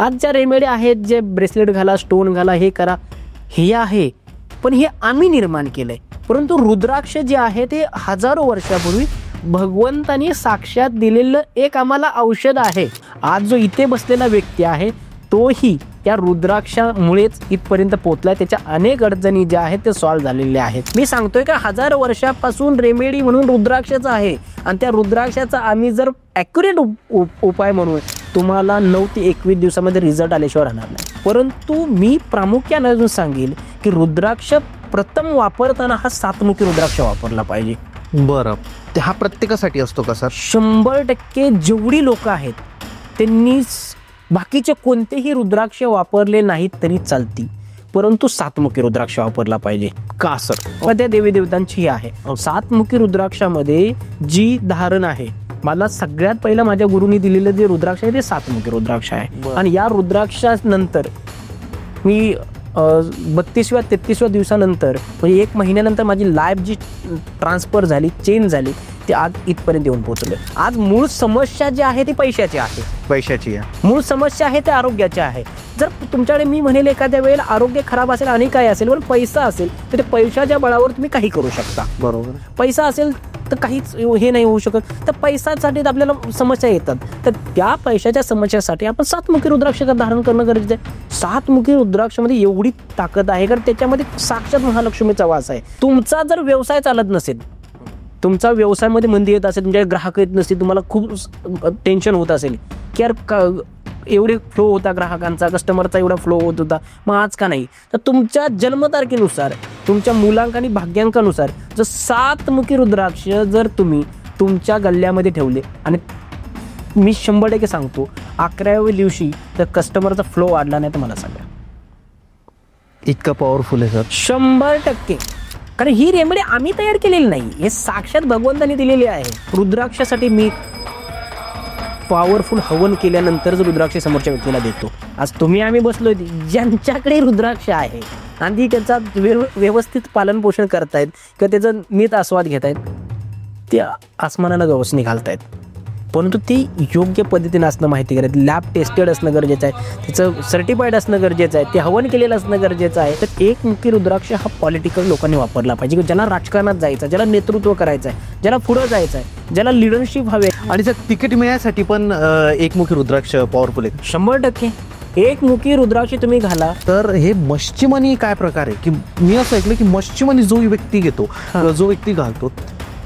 आज ज्या रेमेडी आहेत, जे ब्रेसलेट घाला, स्टोन घाला, हे करा, हे आहे, पण हे आम्ही निर्माण केलंय. परंतु रुद्राक्ष जे आहे ते हजारो वर्षापूर्वी भगवंतानी साक्षात दिलेलं एक आम्हाला औषध आहे. आज जो इथे बसलेला व्यक्ती आहे तोही त्या रुद्राक्षामुळेच इथपर्यंत पोहोचलाय. त्याच्या अनेक अडचणी ज्या आहेत ते सॉल्व्ह झालेल्या आहेत. मी सांगतोय का हजारो वर्षापासून रेमेडी म्हणून रुद्राक्षाचं आहे, आणि त्या रुद्राक्षाचा आम्ही जर ॲक्युरेट उपाय म्हणून तुम्हाला 9 ते 21 दिवसामध्ये रिझल्ट आल्याशिवाय राहणार नाही. परंतु मी प्रामुख्याने अजून सांगेल की रुद्राक्ष प्रथम वापरताना हा 7मुखी रुद्राक्ष वापरला पाहिजे. बरं, हा प्रत्येकासाठी असतो का सर? 100% जेवढी लोक आहेत त्यांनी बाकीचे कोणतेही रुद्राक्ष वापरले नाहीत तरी चालतील, परंतु 7मुखी रुद्राक्ष वापरला पाहिजे. का सर? त्या देवी देवतांची ही आहे. 7मुखी रुद्राक्षामध्ये जी धारण आहे, मला सगळ्यात पहिलं माझ्या गुरुनी दिलेलं जे रुद्राक्ष आहे ते 7मुखी रुद्राक्ष आहे. आणि या रुद्राक्षानंतर मी 32व्या 33व्या दिवसानंतर म्हणजे 1 महिन्यानंतर माझी लाईफ जी ट्रान्सफर झाली, चेंज झाली, ते आज इथपर्यंत येऊन पोहोचले. आज मूळ समस्या जी आहे ती पैशाची आहे. पैशाची आहे. मूळ समस्या आहे ते आरोग्याची आहे. जर तुमच्याकडे मी म्हणेल एखाद्या वेळेला आरोग्य खराब असेल आणि काय असेल, पण पैसा असेल तर ते पैशाच्या बळावर तुम्ही काही करू शकता. बरोबर. पैसा असेल तर काहीच हे नाही होऊ शकत. तर पैशासाठी आपल्याला समस्या येतात, तर त्या पैशाच्या समस्यासाठी आपण 7मुखी रुद्राक्ष धारण करणं गरजेचं आहे. 7मुखी रुद्राक्षामध्ये एवढी ताकद आहे कारण त्याच्यामध्ये साक्षात महालक्ष्मीचा वास आहे. तुमचा जर व्यवसाय चालत नसेल, तुमचा व्यवसायामध्ये मंदी येत असेल, तुमच्या ग्राहक येत नसतील, तुम्हाला खूप टेन्शन होत असेल की यार एवढे फ्लो होता ग्राहकांचा, कस्टमरचा एवढा फ्लो होत होता, मग आज का नाही? तर तुमच्या जन्मतारखेनुसार, तुमच्या मुलांक आणि भाग्यांकानुसार जर 7मुखी रुद्राक्ष जर तुम्ही तुमच्या गल्ल्यामध्ये ठेवले, आणि मी 100% सांगतो 11व्या दिवशी तर कस्टमरचा फ्लो वाढला नाही तर मला सांगा. इतका पॉवरफुल आहे सर? 100%. कारण ही रेमेडी आम्ही तयार केलेली नाही, हे साक्षात भगवंतानी दिलेली आहे. रुद्राक्षासाठी मी पॉवरफुल हवन केल्यानंतर जर रुद्राक्ष समोरच्या व्यक्तीला देतो. आज तुम्ही आम्ही बसलोय, ज्यांच्याकडे रुद्राक्ष आहे आणि त्याचा व्यवस्थित पालन पोषण करतायत किंवा त्याचा नीट आस्वाद घेत आहेत, ते आसमानाला गवसणी घालतायत. परंतु ते योग्य पद्धतीने असणं माहिती करायचं, लॅब टेस्टेड असणं गरजेचं आहे, त्याचं सर्टिफाईड असणं गरजेचं आहे, ते हवन केलेलं असणं गरजेचं आहे. तर 1मुखी रुद्राक्ष हा पॉलिटिकल लोकांनी वापरला पाहिजे, की ज्याला राजकारणात जायचं, ज्याला नेतृत्व करायचं आहे, ज्याला पुढं जायचं आहे, ज्याला लिडरशिप हवे. आणि जर तिकीट मिळण्यासाठी पण 1मुखी रुद्राक्ष पॉवरफुल आहे. 100%. 1मुखी रुद्राक्ष तुम्ही घाला. तर हे मच्छीमनी काय प्रकार आहे, की मी असं ऐकलं की मच्छीमनी जो व्यक्ती घेतो, जो व्यक्ती घालतो,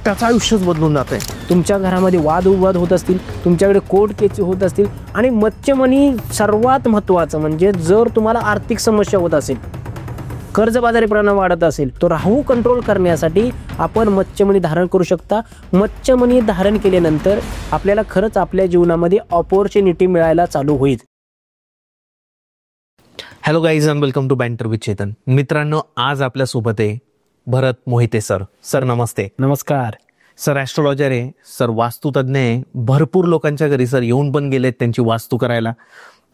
त्याचं आयुष्यच बदलून जात आहे. तुमच्या घरामध्ये वादविवाद होत असतील, तुमच्याकडे कोर्ट केस होत असतील, आणि मच्छीमनी सर्वात महत्त्वाचं म्हणजे जर तुम्हाला आर्थिक समस्या होत असेल, कर्जबाजारीपणा वाढत असेल, तो राहू कंट्रोल करण्यासाठी आपण मच्छीमणी धारण करू शकता. मच्छीमणी धारण केल्यानंतर आपल्याला खरंच आपल्या जीवनामध्ये ऑपॉर्च्युनिटी मिळायला चालू होईल. Hello guys and welcome to banter with Chetan. मित्रांनो, आज आपल्यासोबत आहे भरत मोहिते सर. सर नमस्ते. नमस्कार सर. ॲस्ट्रॉलॉजर आहे सर, वास्तुतज्ञ आहे. भरपूर लोकांच्या घरी सर येऊन पण गेलेत त्यांची वास्तू करायला.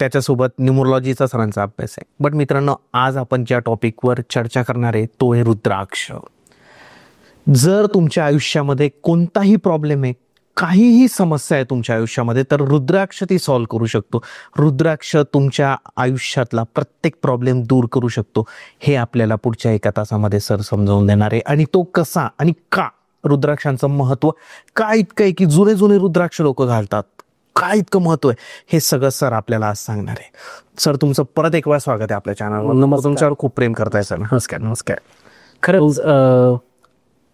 त्याच्यासोबत न्यूमरोलॉजीचा सरांचा अभ्यास आहे. बट मित्रांनो, आज आपण ज्या टॉपिकवर चर्चा करणार आहे तो आहे रुद्राक्ष. जर तुमच्या आयुष्यामध्ये कोणताही प्रॉब्लेम आहे, काहीही समस्या आहे तुमच्या आयुष्यामध्ये, तर रुद्राक्ष ती सॉल्व्ह करू शकतो. रुद्राक्ष तुमच्या आयुष्यातला प्रत्येक प्रॉब्लेम दूर करू शकतो. हे आपल्याला पुढच्या 1 तासामध्ये सर समजावून देणार आहे. आणि तो कसा आणि का, रुद्राक्षांचं महत्त्व काय इतकं आहे की जुने रुद्राक्ष लोक घालतात, काय इतकं महत्त्व आहे, हे सगळं सर आपल्याला आज सांगणार आहे. सर, तुमचं परत एक वेळा स्वागत आहे आपल्या चॅनलवर. तुमच्यावर खूप प्रेम करताय सर. नमस्कार. खरंच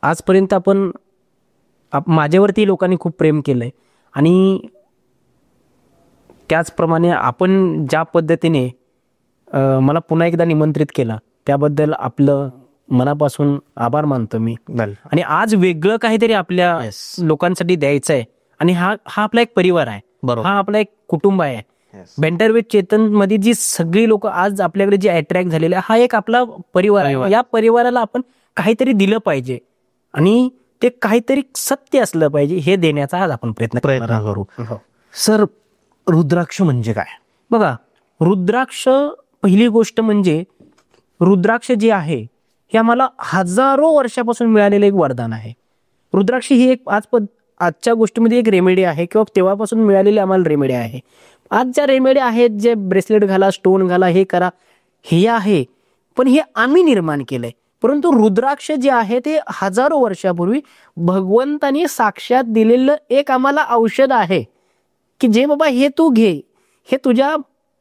आजपर्यंत आपण माझ्यावरती लोकांनी खूप प्रेम केलंय, आणि त्याचप्रमाणे आपण ज्या पद्धतीने मला पुन्हा एकदा निमंत्रित केला त्याबद्दल आपलं मनापासून आभार मानतो मी. आणि आज वेगळं काहीतरी आपल्या लोकांसाठी द्यायचं आहे, आणि हा आपला एक परिवार आहे, हा आपला एक कुटुंब आहे. बँटर विथ चेतन मध्ये जी सगळी लोक आज आपल्याकडे जे अट्रॅक्ट झालेले, हा एक आपला परिवार आहे. या परिवाराला आपण काहीतरी दिलं पाहिजे, आणि ते काहीतरी सत्य असलं पाहिजे, हे देण्याचा आज आपण प्रयत्न करू. सर, रुद्राक्ष म्हणजे काय? बघा, रुद्राक्ष पहिली गोष्ट म्हणजे रुद्राक्ष जे आहे हे आम्हाला हजारो वर्षापासून मिळालेलं एक वरदान आहे. रुद्राक्ष ही एक आजच्या गोष्टीमध्ये एक रेमेडी आहे, किंवा तेव्हापासून मिळालेली आम्हाला रेमेडी आहे. आज ज्या रेमेडी आहेत, जे ब्रेसलेट घाला, स्टोन घाला, हे करा, हे आहे, पण हे आम्ही निर्माण केलंय. परंतु रुद्राक्ष जे आहे ते हजारो वर्षापूर्वी भगवंतानी साक्षात दिलेलं एक आम्हाला औषध आहे, की जे बाबा हे तू घे, हे तुझ्या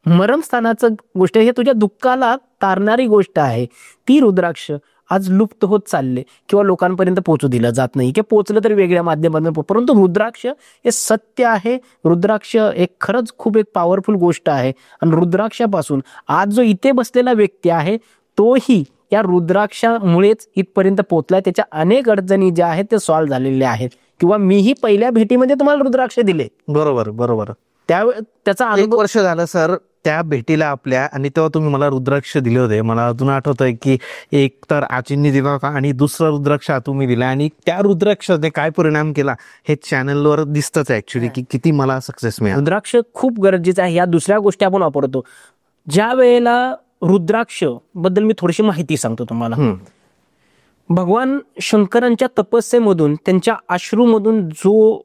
मरणस्थानाचं गोष्ट आहे, हे तुझ्या दुःखाला तारणारी गोष्ट आहे. ती रुद्राक्ष आज लुप्त होत चालले किंवा लोकांपर्यंत पोहोचू दिलं जात नाही, किंवा पोहोचलं तरी वेगळ्या माध्यमातून. परंतु रुद्राक्ष हे सत्य आहे. रुद्राक्ष एक खरंच खूप एक पॉवरफुल गोष्ट आहे. आणि रुद्राक्षापासून आज जो इथे बसलेला व्यक्ती आहे तोही या रुद्राक्षामुळेच इथपर्यंत पोहोचलाय. त्याच्या अनेक अडचणी ज्या आहेत ते सॉल्व्ह झालेल्या आहेत, किंवा मीही पहिल्या भेटीमध्ये तुम्हाला रुद्राक्ष दिले. बरोबर बरोबर. त्याचा 1 अनुभव वर्ष झालं सर त्या भेटीला आपल्या, आणि तेव्हा तुम्ही मला रुद्राक्ष दिले होते. मला अजून आठवतंय की एक तर आजींनी दिला होता आणि दुसरा रुद्राक्ष तुम्ही दिला, आणि त्या रुद्राक्षाने काय परिणाम केला हे चॅनलवर दिसतच ऍक्च्युली, की किती मला सक्सेस मिळाला. रुद्राक्ष खूप गरजेचं आहे. या दुसऱ्या गोष्टी आपण वापरतो. ज्या वेळेला रुद्राक्ष बद्दल मी थोडीशी माहिती सांगतो तुम्हाला. भगवान शंकरांच्या तपस्येमधून, त्यांच्या अश्रूमधून जो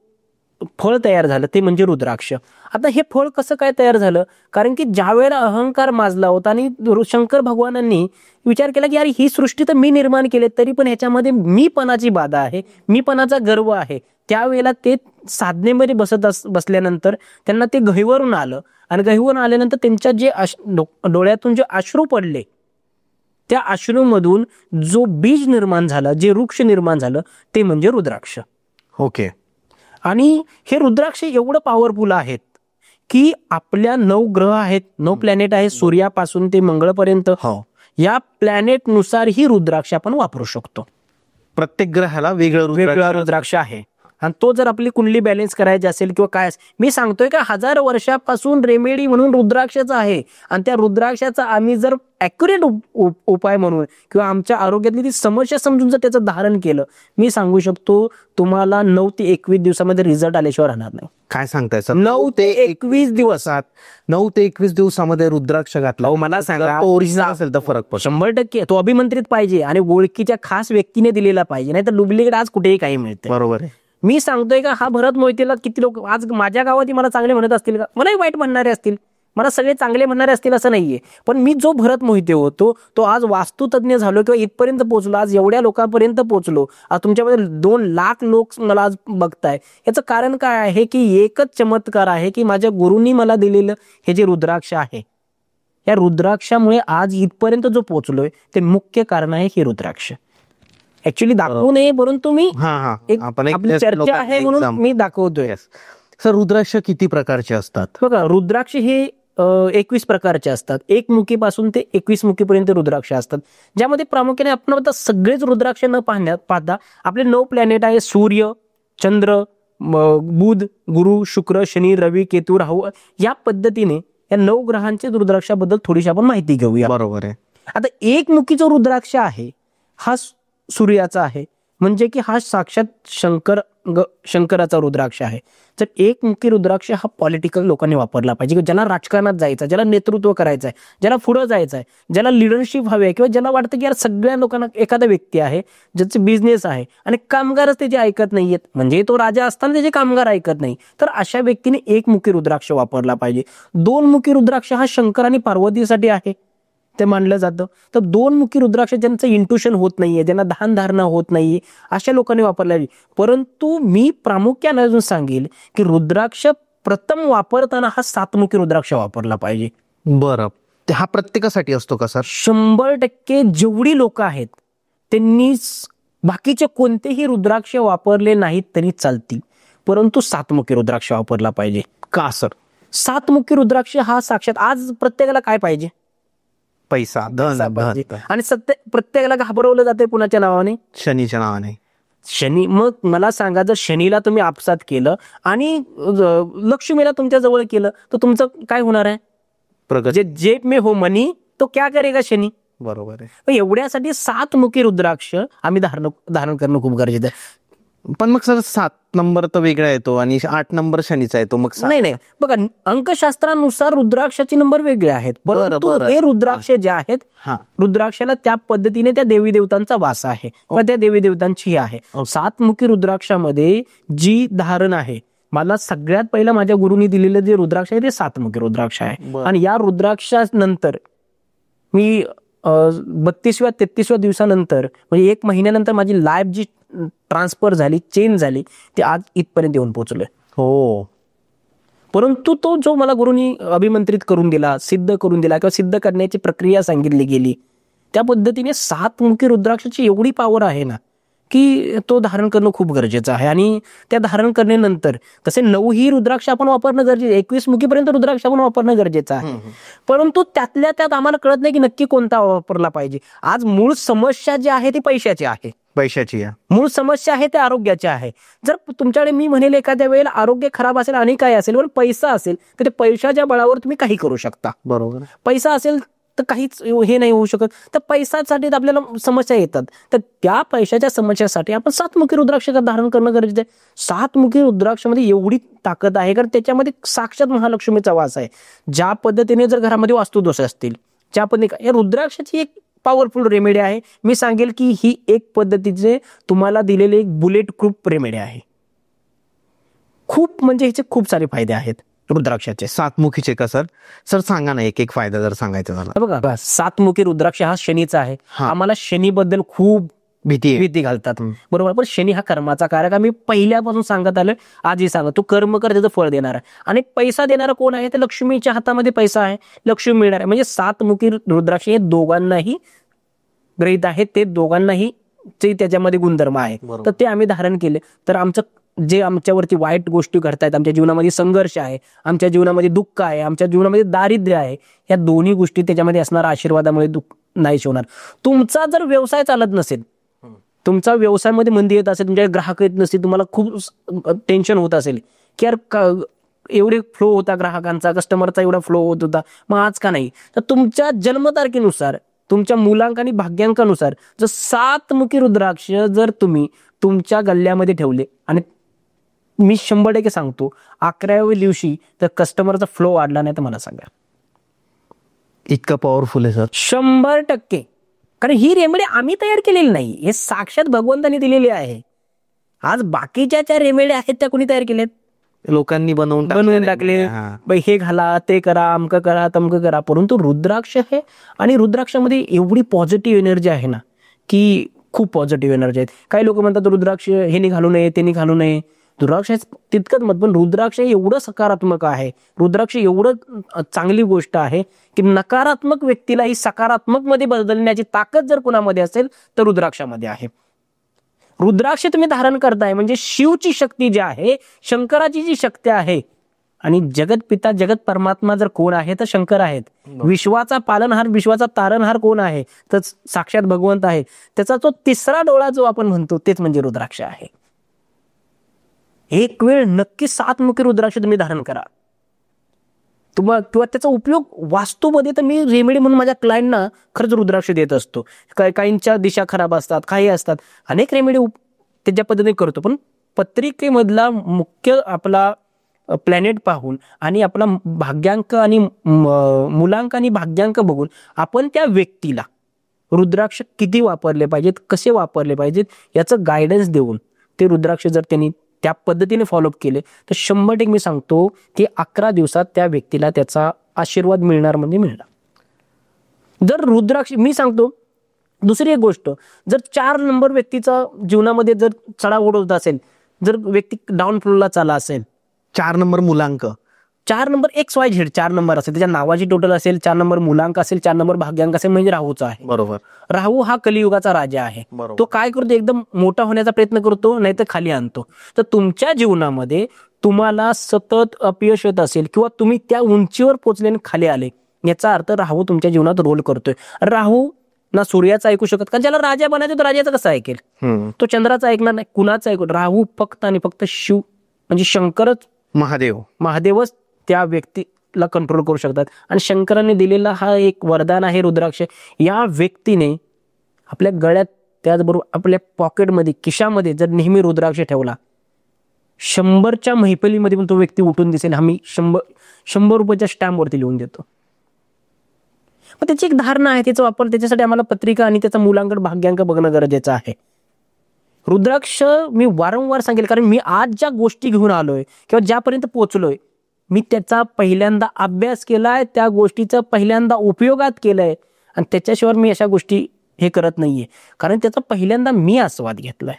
फळ तयार झालं ते म्हणजे रुद्राक्ष. आता हे फळ कसं काय तयार झालं? कारण की ज्या वेळेला अहंकार माजला होता आणि शंकर भगवानांनी विचार केला की यार ही सृष्टी तर मी निर्माण केली, तरी पण ह्याच्यामध्ये मीपणाची बाधा आहे, मीपणाचा गर्व आहे. त्यावेळेला ते साधनेमध्ये बसल्यानंतर त्यांना ते गहिवरून आलं, आणि गहिवरून आल्यानंतर त्यांच्या जे डोळ्यातून जे अश्रू पडले, त्या अश्रूमधून जो बीज निर्माण झाला, जे वृक्ष निर्माण झालं ते म्हणजे रुद्राक्ष. ओके. आणि हे रुद्राक्ष एवढं पॉवरफुल आहेत की आपल्या 9 ग्रह आहेत, 9 प्लॅनेट आहेत, सूर्यापासून ते मंगळपर्यंत. या प्लॅनेट नुसार ही रुद्राक्ष आपण वापरू शकतो. प्रत्येक ग्रहाला वेगळं रुद्राक्ष आहे. आणि तो जर आपली कुंडली बॅलन्स करायची असेल किंवा काय, मी सांगतोय का हजारो वर्षापासून रेमेडी म्हणून रुद्राक्षाचा आहे. आणि त्या रुद्राक्षाचा आम्ही जर ॲक्युरेट उपाय म्हणून किंवा आमच्या आरोग्यातली ती समस्या समजून जर त्याचं धारण केलं, मी सांगू शकतो तुम्हाला 9 ते 21 दिवसामध्ये रिझल्ट आल्याशिवाय राहणार नाही. काय सांगताय सर? 9 ते 21 दिवसात 9 ते 21 दिवसामध्ये रुद्राक्ष घातला. मला सांगा, ओरिजिनल असेल तर फरक पडतो. 100% तो अभिमंत्रित पाहिजे आणि ओळखीच्या खास व्यक्तीने दिलेला पाहिजे, नाही तर डुप्लिकेट आज कुठेही काही मिळते. बरोबर आहे. मी सांगतोय का हा भरत मोहितेला किती लोक आज माझ्या गावात मला चांगले म्हणत असतील का? मलाही वाईट म्हणणारे असतील, मला सगळे चांगले म्हणणारे असतील असं नाहीये. पण मी जो भरत मोहिते होतो तो आज वास्तुतज्ञ झालो किंवा इथपर्यंत पोहोचलो, आज एवढ्या लोकांपर्यंत पोहोचलो, आज तुमच्यामध्ये 2 लाख लोक मला आज बघताय. याचं कारण काय आहे की एकच चमत्कार आहे की माझ्या गुरूंनी मला दिलेलं हे जे रुद्राक्ष आहे, या रुद्राक्षामुळे आज इथपर्यंत जो पोहोचलोय ते मुख्य कारण आहे हे रुद्राक्ष. ऍक्च्युली दाखवू नये, परंतु मी आपली चर्चा आहे म्हणून मी दाखवतोय. सर रुद्राक्ष किती प्रकारचे असतात? बघा, रुद्राक्ष हे 21 प्रकारचे असतात. 1 मुखीपासून ते 21 मुखीपर्यंत रुद्राक्ष असतात, ज्यामध्ये प्रामुख्याने आपण आता सगळेच रुद्राक्ष न पाहता आपले 9 प्लॅनेट आहे, सूर्य, चंद्र, बुध, गुरु, शुक्र, शनी, रवी, केतू, राहू, या पद्धतीने या 9 ग्रहांचे रुद्राक्षाबद्दल थोडीशी आपण माहिती घेऊया. बरोबर आहे. आता 1 मुखी जो रुद्राक्ष आहे हा सूर्याचा आहे, म्हणजे की हा साक्षात शंकराचा रुद्राक्ष आहे. तर 1 मुखी रुद्राक्ष हा पॉलिटिकल लोकांनी वापरला पाहिजे, ज्याला राजकारणात जायचं, ज्याला नेतृत्व करायचं आहे, ज्याला पुढं जायचं आहे, ज्याला लिडरशिप हवी आहे, किंवा ज्याला वाटतं की यार सगळ्या लोकांना एखादा व्यक्ती आहे ज्याचे बिझनेस आहे आणि कामगारच त्याचे ऐकत नाहीयेत, म्हणजे तो राजा असताना त्याचे कामगार ऐकत नाही, तर अशा व्यक्तीने 1 मुखी रुद्राक्ष वापरला पाहिजे. 2 मुखी रुद्राक्ष हा शंकर आणि पार्वतीसाठी आहे ते मानलं जातं. तर 2 मुखी रुद्राक्ष ज्यांचं इंट्युशन होत नाहीये, ज्यांना ध्यान धारणा होत नाहीये, अशा लोकांनी वापरला. परंतु मी प्रामुख्याने अजून सांगेल की रुद्राक्ष प्रथम वापरताना हा 7 मुखी रुद्राक्ष वापरला पाहिजे. बरं, हा प्रत्येकासाठी असतो का सर? 100% जेवढी लोक आहेत त्यांनी बाकीचे कोणतेही रुद्राक्ष वापरले नाहीत तरी चालतील, परंतु 7 मुखी रुद्राक्ष वापरला पाहिजे. का सर? 7 मुखी रुद्राक्ष हा साक्षात आज प्रत्येकाला काय पाहिजे? पैसा, धन. आणि प्रत्येकाला घाबरवलं जाते कुणाच्या नावाने? शनीच्या नावाने. शनी. मग मला सांगा, जर शनीला तुम्ही आपसात केलं आणि लक्ष्मीला तुमच्या जवळ केलं तर तुमचं काय होणार आहे? प्रगती. जेब में हो मनी तो क्या करेगा शनी. बरोबर आहे. एवढ्यासाठी 7 मुखी रुद्राक्ष आम्ही धारण करणं खूप गरजेचं आहे. पण मग सर 7 नंबर तर वेगळा येतो आणि 8 नंबर शनीचा येतो. मग नाही, बघा, अंकशास्त्रानुसार रुद्राक्षाचे नंबर वेगळे आहेत, परंतु हे रुद्राक्ष जे आहेत, रुद्राक्षाला त्या पद्धतीने त्या देवी देवतांचा वास आहे व त्या देवी देवतांची आहे. 7 मुखी रुद्राक्षामध्ये जी धारण आहे, मला सगळ्यात पहिलं माझ्या गुरुनी दिलेलं जे रुद्राक्ष आहे ते सातमुखी रुद्राक्ष आहे. आणि या रुद्राक्षानंतर मी 32व्या 33व्या दिवसानंतर म्हणजे 1 महिन्यानंतर माझी लाईफ जी ट्रान्सफर झाली, चेंज झाली, ते आज इथपर्यंत येऊन पोहोचलोय. हो, परंतु तो जो मला गुरुनी अभिमंत्रित करून दिला, सिद्ध करून दिला किंवा सिद्ध करण्याची प्रक्रिया सांगितली गेली, त्या पद्धतीने सातमुखी रुद्राक्षाची एवढी पॉवर आहे ना की तो धारण करणं खूप गरजेचं आहे. आणि त्या धारण करण्यानंतर तसे 9ही रुद्राक्ष आपण वापरणं गरजेचं, 21 मुखीपर्यंत रुद्राक्ष आपण वापरणं गरजेचं आहे. परंतु त्यातल्या त्यात आम्हाला कळत नाही की नक्की कोणता वापरला पाहिजे. आज मूळ समस्या जी आहे ती पैशाची आहे. मूळ समस्या आहे ते आरोग्याची आहे. जर तुमच्याकडे मी म्हणेल एखाद्या वेळेला आरोग्य खराब असेल आणि काय असेल पण पैसा असेल तर ते पैशाच्या बळावर तुम्ही काही करू शकता. बरोबर. पैसा असेल तर काहीच हे नाही होऊ शकत. तर पैशासाठी आपल्याला समस्या येतात. तर त्या पैशाच्या समस्यासाठी आपण सातमुखी रुद्राक्ष धारण करणं गरजेचं आहे. सातमुखी रुद्राक्षामध्ये एवढी ताकद आहे कारण त्याच्यामध्ये साक्षात महालक्ष्मीचा वास आहे. ज्या पद्धतीने जर घरामध्ये वास्तुदोष असतील, ज्या पद्धतीने या रुद्राक्षाची एक पॉवरफुल रेमेडी आहे. मी सांगेल की ही एक पद्धतीचे तुम्हाला दिलेले एक बुलेट प्रूफ रेमेडी आहे. खूप म्हणजे ह्याचे खूप सारे फायदे आहेत रुद्राक्षाचे. सातमुखीचे का सर? सर सांगा ना एक फायदा जर सांगायचा झाला. बघा, सातमुखी रुद्राक्ष हा शनीचा आहे. आम्हाला शनीबद्दल खूप भीती घालतात, बरोबर. पण शनी हा कर्माचा कारक. आम्ही पहिल्यापासून सांगत आलोय, आजही सांगत, तो कर्म कर त्याचं फळ देणार आहे. आणि पैसा देणारा कोण आहे? तर लक्ष्मीच्या हातामध्ये पैसा आहे, लक्ष्मी मिळणार आहे. म्हणजे सातमुखी रुद्राक्ष हे दोघांनाही ग्रहित आहे, ते दोघांनाही त्याच्यामध्ये गुणधर्म आहे. तर ते आम्ही धारण केले तर आमचं जे आमच्यावरती वाईट गोष्टी घडतायत, आमच्या जीवनामध्ये संघर्ष आहे, आमच्या जीवनामध्ये दुःख आहे, आमच्या जीवनामध्ये दारिद्र्य आहे, या दोन्ही गोष्टी त्याच्यामध्ये असणाऱ्या आशीर्वादामुळे दुःख नाहीच होणार. तुमचा जर व्यवसाय चालत नसेल, तुमचा व्यवसायामध्ये मंदी येत असेल, तुमच्या ग्राहक येत नसतील, तुम्हाला खूप टेन्शन होत असेल की यार एवढे फ्लो होता ग्राहकांचा, कस्टमरचा एवढा फ्लो होत होता, मग आज का नाही? तर तुमच्या जन्मतारखेनुसार, तुमच्या मुलांक आणि भाग्यांकानुसार जर सातमुखी रुद्राक्ष जर तुम्ही तुमच्या गल्ल्यामध्ये ठेवले, आणि मी 100% सांगतो 11व्या दिवशी तर कस्टमरचा फ्लो वाढला नाही तर मला सांगा. इतकं पॉवरफुल आहे सर? 100%. कारण ही रेमेडी आम्ही तयार केलेली नाही, हे साक्षात भगवंतांनी दिलेली आहे. आज बाकीच्या ज्या रेमेडी आहेत त्या कोणी तयार केल्यात? लोकांनी बनवून टाकले. हे घाला, ते करा, अमकं करा, तमकं करा. परंतु रुद्राक्ष हे, आणि रुद्राक्षामध्ये एवढी पॉझिटिव्ह एनर्जी आहे ना की खूप पॉझिटिव्ह एनर्जी आहेत. काही लोक म्हणतात रुद्राक्ष हे घालू नये, ते घालू नये. रुद्राक्ष तितकंच मत, पण रुद्राक्ष एवढं सकारात्मक आहे, रुद्राक्ष एवढं चांगली गोष्ट आहे की नकारात्मक व्यक्तीलाही सकारात्मक मध्ये बदलण्याची ताकद जर कोणामध्ये असेल तर रुद्राक्षामध्ये आहे. रुद्राक्ष तुम्ही धारण करताय म्हणजे शिवची शक्ती जी आहे, शंकराची जी शक्ती आहे, आणि जगत पिता जगत परमात्मा जर कोण आहे तर शंकर आहेत. विश्वाचा पालनहार, विश्वाचा तारणहार कोण आहे तर साक्षात भगवंत आहे. त्याचा तो तिसरा डोळा जो आपण म्हणतो तेच म्हणजे रुद्राक्ष आहे. एक वेळ नक्की सातमुखी रुद्राक्ष तुम्ही धारण करा. किंवा त्याचा उपयोग वास्तूमध्ये, तर मी रेमेडी म्हणून माझ्या क्लायंटना खरंच रुद्राक्ष देत असतो. काहींच्या दिशा खराब असतात, काही असतात, अनेक रेमेडी त्याच्या पद्धतीने करतो. पण पत्रिकेमधला मुख्य आपला प्लॅनेट पाहून आणि आपला भाग्यांक आणि मुलांक आणि भाग्यांक बघून आपण त्या व्यक्तीला रुद्राक्ष किती वापरले पाहिजेत, कसे वापरले पाहिजेत याचं गायडन्स देऊन ते रुद्राक्ष जर त्यांनी त्या पद्धतीने फॉलोअप केले तर 100% मी सांगतो की 11 दिवसात त्या व्यक्तीला त्याचा आशीर्वाद मिळणार म्हणजे मिळणार. जर रुद्राक्ष, मी सांगतो दुसरी एक गोष्ट, जर 4 नंबर व्यक्तीचा जीवनामध्ये जर चढाओढ होत असेल, जर व्यक्ती डाऊन फ्लोला चालला असेल, 4 नंबर मुलांक, 4 नंबर XYZ 4 नंबर असेल, त्याच्या नावाची टोटल असेल, 4 नंबर मुलांक असेल, 4 नंबर भाग्यांक असेल, म्हणजे राहूचा आहे. बरोबर. राहू हा कलियुगाचा राजा आहे. तो काय करतो, एकदम मोठा होण्याचा प्रयत्न करतो, नाही तर खाली आणतो. तर तुमच्या जीवनामध्ये तुम्हाला सतत अपयश येत असेल किंवा तुम्ही त्या उंचीवर पोहोचले आणि खाली आले, याचा अर्थ राहू तुमच्या जीवनात रोल करतोय. राहू ना सूर्याचा ऐकू शकत, कारण ज्याला राजा बनायचं तो राजाचं कसं ऐकेल? तो चंद्राचा ऐकणार नाही, कुणाचा ऐकू? राहू फक्त आणि फक्त शिव म्हणजे शंकरच, महादेवच त्या व्यक्तीला कंट्रोल करू शकतात. आणि शंकराने दिलेला हा एक वरदान आहे रुद्राक्ष. या व्यक्तीने आपल्या गळ्यात, त्याचबरोबर आपल्या पॉकेटमध्ये, खिशामध्ये जर नेहमी रुद्राक्ष ठेवला, 100च्या मैफलीमध्ये पण तो व्यक्ती उठून दिसेल. आम्ही 100 रुपयाच्या स्टॅम्पवरती लिहून देतो. पण त्याची एक धारणा आहे, त्याचा वापर, त्याच्यासाठी आम्हाला पत्रिका आणि त्याचा मुलांकड भाग्यांक बघणं गरजेचं आहे. रुद्राक्ष मी वारंवार सांगेल, कारण मी आज ज्या गोष्टी घेऊन आलोय किंवा ज्यापर्यंत पोहोचलोय, मी त्याचा पहिल्यांदा अभ्यास केलाय, त्या गोष्टीचा पहिल्यांदा उपयोगात केलाय आणि त्याच्याशिवाय मी अशा गोष्टी हे करत नाहीये, कारण त्याचा पहिल्यांदा मी आस्वाद घेतलाय.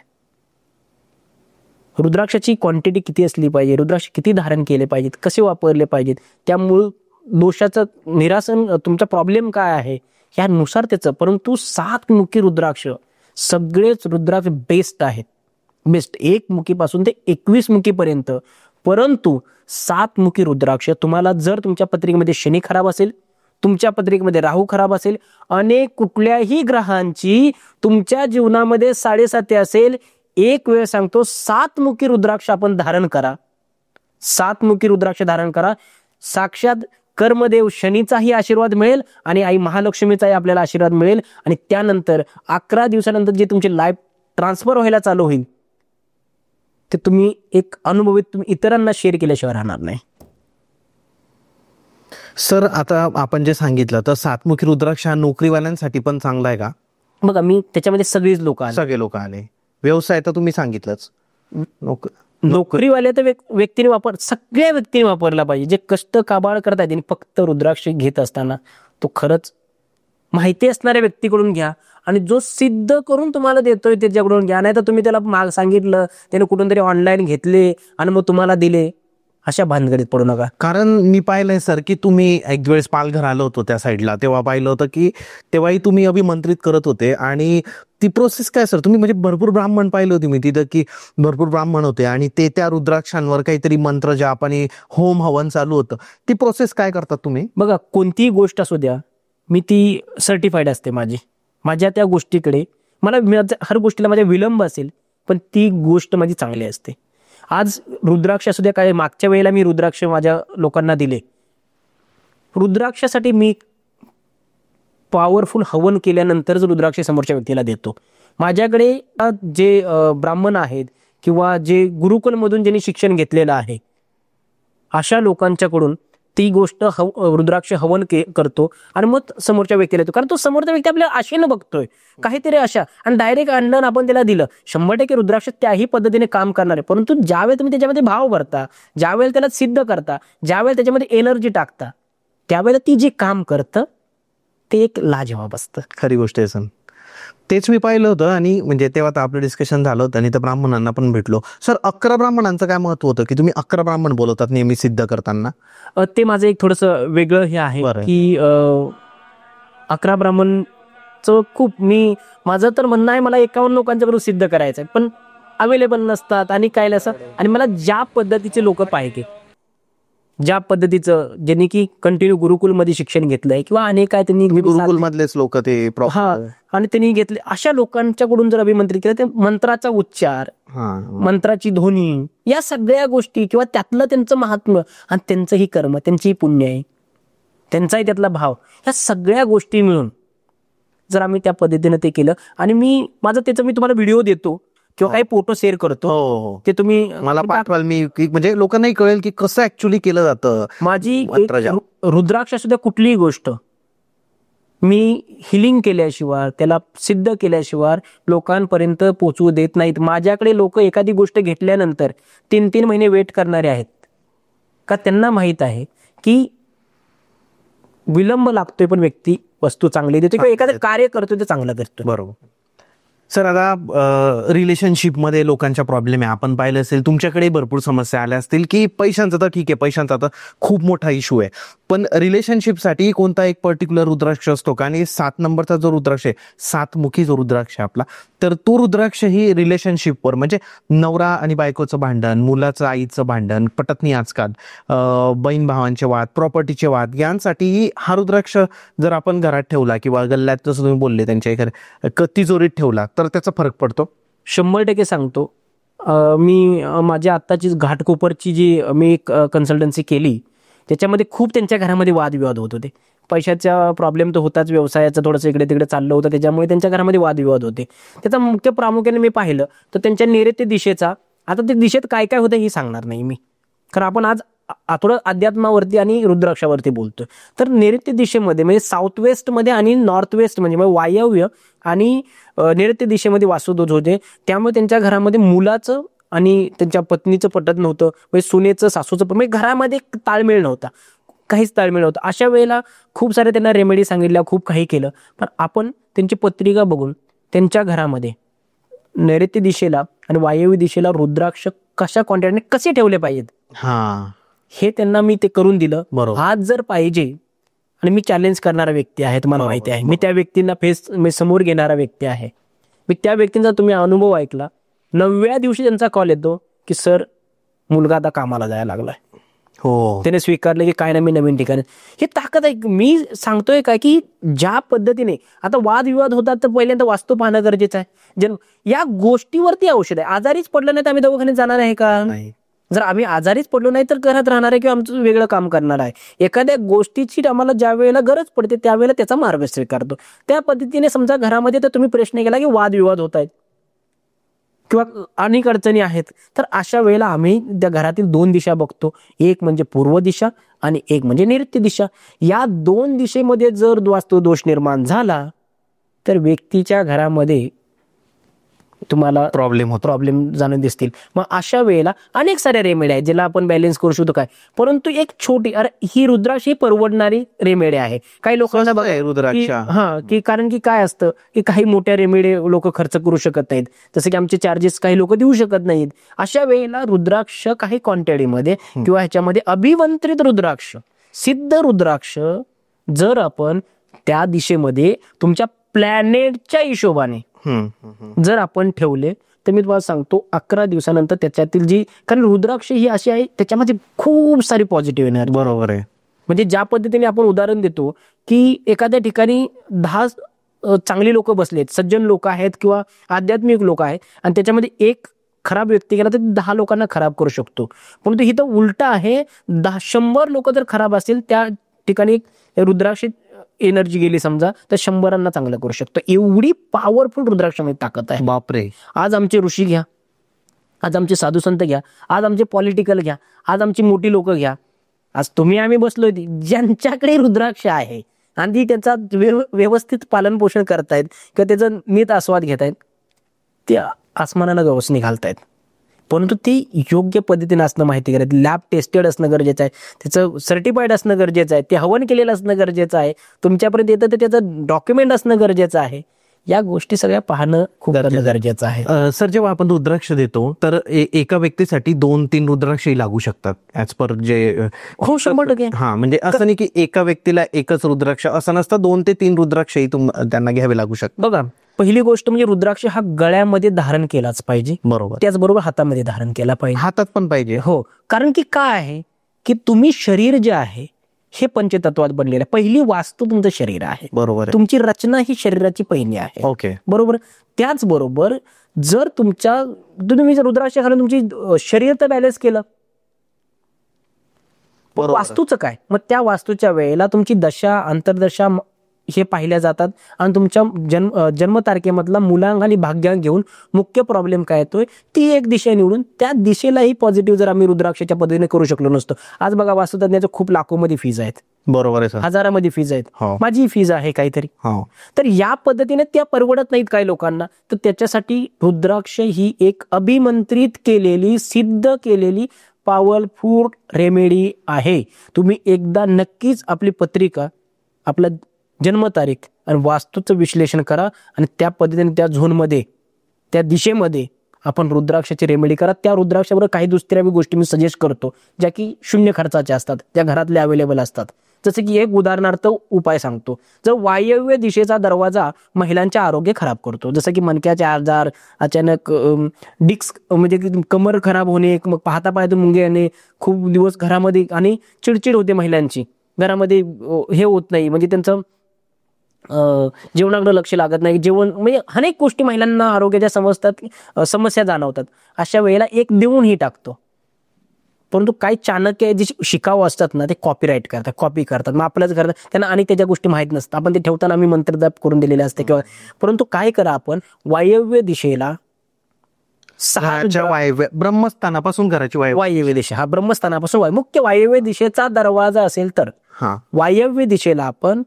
रुद्राक्षाची क्वांटिटी किती असली पाहिजे, रुद्राक्ष किती धारण केले पाहिजेत, कसे वापरले पाहिजेत, त्या मूळ दोषाचं निरासन, तुमचा प्रॉब्लेम काय आहे ह्यानुसार त्याचं. परंतु 7 मुखी रुद्राक्ष सगळेच रुद्राक्ष बेस्ट आहेत, बेस्ट 1 मुखीपासून ते 21 मुखीपर्यंत. परंतु 7 मुखी रुद्राक्ष तुम्हाला जर तुमच्या पत्रिकेमध्ये शनी खराब असेल, तुमच्या पत्रिकेमध्ये राहू खराब असेल, अनेक कुठल्याही ग्रहांची तुमच्या जीवनामध्ये 7.5 असेल, एक वेळ सांगतो 7 मुखी रुद्राक्ष आपण धारण करा. 7 मुखी रुद्राक्ष धारण करा. साक्षात कर्मदेव शनीचाही आशीर्वाद मिळेल आणि आई महालक्ष्मीचाही आपल्याला आशीर्वाद मिळेल. आणि त्यानंतर 11 दिवसानंतर जे तुमची लाईफ ट्रान्सफर व्हायला चालू होईल, ते तुम्ही एक अनुभवित तुम्ही इतरांना शेअर केल्याशिवाय राहणार नाही. सर, आता आपण जे सांगितलं तर 7 मुखी रुद्राक्ष हा नोकरीवाल्यांसाठी पण चांगला आहे का? बघा, मी त्याच्यामध्ये सगळीच लोक आले, सगळे लोक आले. व्यवसाय तर तुम्ही सांगितलंच, नोकरीवाले तर व्यक्तीने सगळ्या व्यक्तीने वापरला पाहिजे. जे कष्ट काबाळ करतायत आणि फक्त रुद्राक्ष घेत असताना तो खरंच माहिती असणाऱ्या व्यक्तीकडून घ्या आणि जो सिद्ध करून तुम्हाला देतोय त्याच्याकडून घ्या. नाही तर तुम्ही त्याला सांगितलं, त्याने कुठून तरी ऑनलाईन घेतले आणि मग तुम्हाला दिले, अशा भानगडीत पडू नका. कारण मी पाहिलंय सर की तुम्ही एक वेळेस पालघर आलो होतो त्या साईडला, तेव्हा पाहिलं होतं की तेव्हाही तुम्ही अभिमंत्रित करत होते. आणि ती प्रोसेस काय सर, तुम्ही म्हणजे भरपूर ब्राह्मण पाहिले होते मी तिथं की भरपूर ब्राह्मण होते आणि ते त्या रुद्राक्षांवर काहीतरी मंत्र जाप आणि होम हवन चालू होतं. ती प्रोसेस काय करतात तुम्ही? बघा, कोणतीही गोष्ट असू द्या, मी ती सर्टिफाईड असते. माझ्या त्या गोष्टीकडे हर गोष्टीला माझा विलंब असेल, पण ती गोष्ट माझी चांगली असते. आज रुद्राक्ष असू द्या, काय मागच्या वेळेला मी रुद्राक्ष माझ्या लोकांना दिले. रुद्राक्षासाठी मी पॉवरफुल हवन केल्यानंतरच रुद्राक्ष समोरच्या व्यक्तीला देतो. माझ्याकडे जे ब्राह्मण आहेत किंवा जे गुरुकुलमधून ज्यांनी शिक्षण घेतलेलं आहे, अशा लोकांच्याकडून ती गोष्ट रुद्राक्ष हवन करतो आणि मग समोरच्या व्यक्तीला देतो. कारण तो समोरचा व्यक्ती आपल्या आशेनं बघतोय काहीतरी आशा, आणि डायरेक्ट आणलं आपण त्याला दिलं. 100% रुद्राक्ष त्याही पद्धतीने काम करणार आहे. परंतु ज्यावेळेला तुम्ही त्याच्यामध्ये भाव भरता, ज्यावेळेला त्याला सिद्ध करता, ज्यावेळेला त्याच्यामध्ये एनर्जी टाकता, त्यावेळेला ती जे काम करतं ते एक लाजवाब असतं. खरी गोष्ट आहे सर, तेच मी पाहिलं होतं. आणि म्हणजे तेव्हा तर आपलं डिस्कशन झालं होतं आणि त्या ब्राह्मणांना पण भेटलो. सर, 11 ब्राह्मणांचं काय महत्व होतं की तुम्ही 11 ब्राह्मण बोलवतात नेहमी सिद्ध करताना? ते माझं एक थोडंसं वेगळं हे आहे की 11 ब्राह्मणचं खूप माझं तर म्हणणं आहे, मला 51 लोकांच्या बरोबर सिद्ध करायचं आहे, पण अवेलेबल नसतात आणि काय असं. आणि मला ज्या पद्धतीचे लोक पाहिजे, ज्या पद्धतीचं ज्यांनी की कंटिन्यू गुरुकुलमध्ये शिक्षण घेतलंय किंवा अनेक काय त्यांनी गुरुकुल मधलेच लोक ते आणि त्यांनी घेतले, अशा लोकांच्याकडून जर अभिमंत्रित केलं, ते मंत्राचा उच्चार, मंत्राची ध्वनी, या सगळ्या गोष्टी किंवा त्यातलं त्यांचं महात्म्य आणि त्यांचंही कर्म, त्यांचीही पुण्य आहे, त्यांचाही त्यातला भाव, या सगळ्या गोष्टी मिळून जर आम्ही त्या पद्धतीने ते केलं, आणि माझं त्याचं मी तुम्हाला व्हिडिओ देतो किंवा काही फोटो शेअर करतो, ते तुम्ही मला पाठवाल. मी म्हणजे लोकांनाही कळेल की कसं ऍक्च्युअली केलं जातं. माझी रुद्राक्ष असू द्या, कुठलीही गोष्ट मी हिलिंग केल्याशिवाय, त्याला सिद्ध केल्याशिवाय लोकांपर्यंत पोहोचवू देत नाहीत. माझ्याकडे लोक एखादी गोष्ट घेतल्यानंतर 3-3 महिने वेट करणारे आहेत, का त्यांना माहित आहे की विलंब लागतोय पण व्यक्ती वस्तू चांगली देते किंवा एखादं कार्य करतोय ते चांगलं करतोय. बरोबर. सर, आता रिलेशनशिपमध्ये लोकांच्या प्रॉब्लेम आहे, आपण पाहिलं असेल तुमच्याकडे भरपूर समस्या आल्या असतील की पैशांचा तर ठीक आहे, पैशांचा तर खूप मोठा इश्यू आहे, पण रिलेशनशिपसाठी कोणता एक पर्टिक्युलर रुद्राक्ष असतो का? आणि 7 नंबरचा जो रुद्राक्ष आहे, 7 मुखी जो रुद्राक्ष आहे आपला, तर तो रुद्राक्ष ही रिलेशनशिपवर, म्हणजे नवरा आणि बायकोचं भांडण, मुलाचं आईचं भांडण, पटत नाही आजकाल, बहीण भावांचे वाद, प्रॉपर्टीचे वाद, यांसाठी हा रुद्राक्ष जर आपण घरात ठेवला किंवा गल्ल्यात जसं तुम्ही बोलले त्यांच्या एखाद्या तिजोरीत ठेवला तर त्याचा फरक पडतो? 100% सांगतो. मी माझ्या आत्ताचीच घाटकोपरची जी मी एक कन्सल्टन्सी केली, त्याच्यामध्ये खूप त्यांच्या घरामध्ये वादविवाद होत होते. पैशाचा प्रॉब्लेम तर होताच, व्यवसायाचं थोडंसं इकडे तिकडे चाललं होतं, त्याच्यामुळे त्यांच्या घरामध्ये वादविवाद होते. त्याचा मुख्य प्रामुख्याने मी पाहिलं तर त्यांच्या नैऋत्य दिशेचा, आता ते दिशेत काय काय होतं हे सांगणार नाही मी, कारण आपण आज थोडं अध्यात्मावरती आणि रुद्राक्षावरती बोलतोय. तर नैऋत्य दिशेमध्ये म्हणजे साऊथ वेस्ट मध्ये आणि नॉर्थ वेस्ट म्हणजे वायव्य आणि नैऋत्य दिशेमध्ये वास्तुदोष होते. त्यामुळे त्यांच्या घरामध्ये मुलाचं आणि त्यांच्या पत्नीचं पटत नव्हतं, म्हणजे सुनेचं सासूचं म्हणजे घरामध्ये ताळमेळ नव्हता, काहीच ताळमेळ नव्हतं. अशा वेळेला खूप सारे त्यांना रेमेडी सांगितल्या, खूप काही केलं. पण आपण त्यांची पत्रिका बघून त्यांच्या घरामध्ये नैऋत्य दिशेला आणि वायव्य दिशेला रुद्राक्ष कशा क्वांटिटीने कसे ठेवले पाहिजेत हे त्यांना मी ते करून दिलं. बरोबर. आज जर पाहिजे, आणि मी चॅलेंज करणारा व्यक्ती आहे, तुम्हाला माहिती आहे, मी त्या व्यक्तींना समोर घेणारा व्यक्ती आहे. मी त्या व्यक्तींचा तुम्ही अनुभव ऐकला, 9व्या दिवशी त्यांचा कॉल येतो की सर मुलगा आता कामाला जायला लागलाय. हो, त्याने स्वीकारलं की काय ना मी नवीन ठिकाणी. ही ताकद आहे. मी सांगतोय काय की ज्या पद्धतीने आता वादविवाद होतात तर पहिल्यांदा वास्तू पाहणं गरजेचं आहे. या गोष्टीवरती औषध आहे. आजारीच पडलं नाही तर आम्ही दवाखान्यात जाणार आहे का? नाही. जर आम्ही आजारीच पडलो नाही तर घरात राहणार आहे किंवा आमचं वेगळं काम करणार आहे. एखाद्या गोष्टीची आम्हाला ज्या वेळेला गरज पडते त्यावेळेला त्याचा मार्ग स्वीकारतो. त्या पद्धतीने समजा घरामध्ये तर तुम्ही प्रश्न केला की वादविवाद होत आहेत किंवा अनेक अडचणी आहेत, तर अशा वेळेला आम्ही त्या घरातील 2 दिशा बघतो. एक म्हणजे पूर्व दिशा आणि एक म्हणजे नैऋत्य दिशा. या 2 दिशेमध्ये जर वास्तुदोष निर्माण झाला तर व्यक्तीच्या घरामध्ये तुम्हाला प्रॉब्लेम जाणून दिसतील. मग अशा वेळेला अनेक साऱ्या रेमेडी आहेत ज्याला आपण बॅलन्स करू शकतो काय, परंतु एक छोटी ही रुद्राक्ष ही परवडणारी रेमेडी आहे. काही लोकांना स्वस्त आहे रुद्राक्ष. की कारण की काय असतं की काही मोठ्या रेमेडी लोक खर्च करू शकत नाहीत, जसं की आमचे चार्जेस काही लोक देऊ शकत नाहीत. अशा वेळेला रुद्राक्ष काही क्वांटिटीमध्ये किंवा ह्याच्यामध्ये अभिमंत्रित रुद्राक्ष, सिद्ध रुद्राक्ष जर आपण त्या दिशेमध्ये तुमच्या प्लॅनेटच्या हिशोबाने जर आपण ठेवले तर मी तुम्हाला सांगतो 11 दिवसानंतर त्याच्यातील जी, कारण रुद्राक्ष ही अशी आहे त्याच्यामध्ये खूप सारी पॉझिटिव्ह एनर्जी. बरोबर आहे. म्हणजे ज्या पद्धतीने आपण उदाहरण देतो की एखाद्या ठिकाणी 10 चांगली लोक बसलेत, सज्जन लोक आहेत किंवा आध्यात्मिक लोक आहेत, आणि त्याच्यामध्ये एक खराब व्यक्ती गेला तर 10 लोकांना खराब करू शकतो. परंतु ही तर उलटा आहे, 100 लोक जर खराब असतील त्या ठिकाणी रुद्राक्ष एनर्जी गेली समजा तर 100 चांगलं करू शकतो. एवढी पॉवरफुल रुद्राक्षामध्ये ताकद आहे. बापरे. आज आमचे ऋषी घ्या, आज आमचे साधू संत घ्या, आज आमचे पॉलिटिकल घ्या, आज आमची मोठी लोक घ्या, आज तुम्ही आम्ही बसलोय ज्यांच्याकडे रुद्राक्ष आहे आणि ती त्याचा व्यवस्थित पालन पोषण करतायत किंवा त्याचा नीट आस्वाद घेतायत, ते आसमानाला गवसणी घालतायत. परंतु ते योग्य पद्धतीने असणं माहिती करायचं, लॅब टेस्टेड असणं गरजेचं आहे, त्याचं सर्टिफाईड असणं गरजेचं आहे, ते हवन केलेलं असणं गरजेचं आहे, तुमच्यापर्यंत येतं तर त्याचं डॉक्युमेंट असणं गरजेचं आहे. या गोष्टी सगळ्या पाहणं खूप गरजेचं आहे. सर, जेव्हा आपण रुद्राक्ष देतो तर एका व्यक्तीसाठी 2-3 रुद्राक्षही लागू शकतात ऍज पर जे. हो, 100%. हा, म्हणजे असं नाही की एका व्यक्तीला एकच रुद्राक्ष असं नसतं, 2 ते 3 रुद्राक्षही त्यांना घ्यावे लागू शकतात. बघा, पहिली गोष्ट म्हणजे रुद्राक्ष हा गळ्यामध्ये धारण केलाच पाहिजे. बरोबर. त्याचबरोबर हातामध्ये धारण केला पाहिजे. हातात पण पाहिजे. हो, कारण की काय आहे की तुम्ही शरीर जे आहे हे पंचतत्वात बनलेलं आहे. पहिली वास्तू तुमचं शरीर आहे. बरोबर. तुमची रचना ही शरीराची पहिली आहे. ओके. बरोबर. त्याचबरोबर जर तुम्ही जर रुद्राक्ष घालून तुमची शरीर तर बॅलन्स केलं, वास्तूचं काय, मग त्या वास्तूच्या वेळेला तुमची दशा अंतर्दशा हे पाहिल्या जातात आणि तुमच्या जन्मतारखेमधला मुलांक आणि भाग्यांक घेऊन मुख्य प्रॉब्लेम काय येतोय ती एक दिशा निवडून त्या दिशेलाही पॉझिटिव्ह जर आम्ही रुद्राक्षाच्या पद्धतीने करू शकलो नसतो. आज बघा, वास्तुतज्ञाच्या खूप लाखोमध्ये फीज आहेत. बरोबर आहे सर. हजारामध्ये फीज आहेत. माझी फीज आहे काहीतरी. तर या पद्धतीने त्या परवडत नाहीत काही लोकांना, तर त्याच्यासाठी रुद्राक्ष ही एक अभिमंत्रित केलेली, सिद्ध केलेली पॉवरफुल रेमेडी आहे. तुम्ही एकदा नक्कीच आपली पत्रिका, आपला जन्मतारीख आणि वास्तूचं विश्लेषण करा आणि त्या पद्धतीने त्या झोनमध्ये, त्या दिशेमध्ये आपण रुद्राक्षाची रेमेडी करा. त्या रुद्राक्षाबरोबर काही दुसऱ्या गोष्टी मी सजेस्ट करतो ज्या की 0 खर्चाच्या असतात, त्या घरातल्या अवेलेबल असतात. जसं की एक उदाहरणार्थ उपाय सांगतो. जर वायव्य दिशेचा दरवाजा महिलांचे आरोग्य खराब करतो, जसं की मणक्याचे आजार, अचानक डिस्क म्हणजे कमर खराब होणे, मग पाहता पाहता मुंगे येणे, खूप दिवस घरामध्ये, आणि चिडचिड होते महिलांची, घरामध्ये हे होत नाही, म्हणजे त्यांचं जेवणाकडे लक्ष लागत नाही, जेवण म्हणजे अनेक गोष्टी महिलांना आरोग्याच्या समस्या जाणवतात. अशा वेळेला एक देऊनही टाकतो. परंतु काही चाणक्य जे शिकाऊ असतात ना, ते कॉपीराईट करतात, कॉपी करतात, मग आपल्याच करतात, त्यांना आणि त्याच्या गोष्टी माहीत नसतात. आपण ते ठेवताना आम्ही मंत्रजाप करून दिलेले असते किंवा. परंतु काय करा, आपण वायव्य दिशेला घराच्या वायव्य ब्रह्मस्थानापासून घराची वायव्य दिशा, हा ब्रह्मस्थानापासून मुख्य वायव्य दिशेचा दरवाजा असेल तर हा वायव्य दिशेला आपण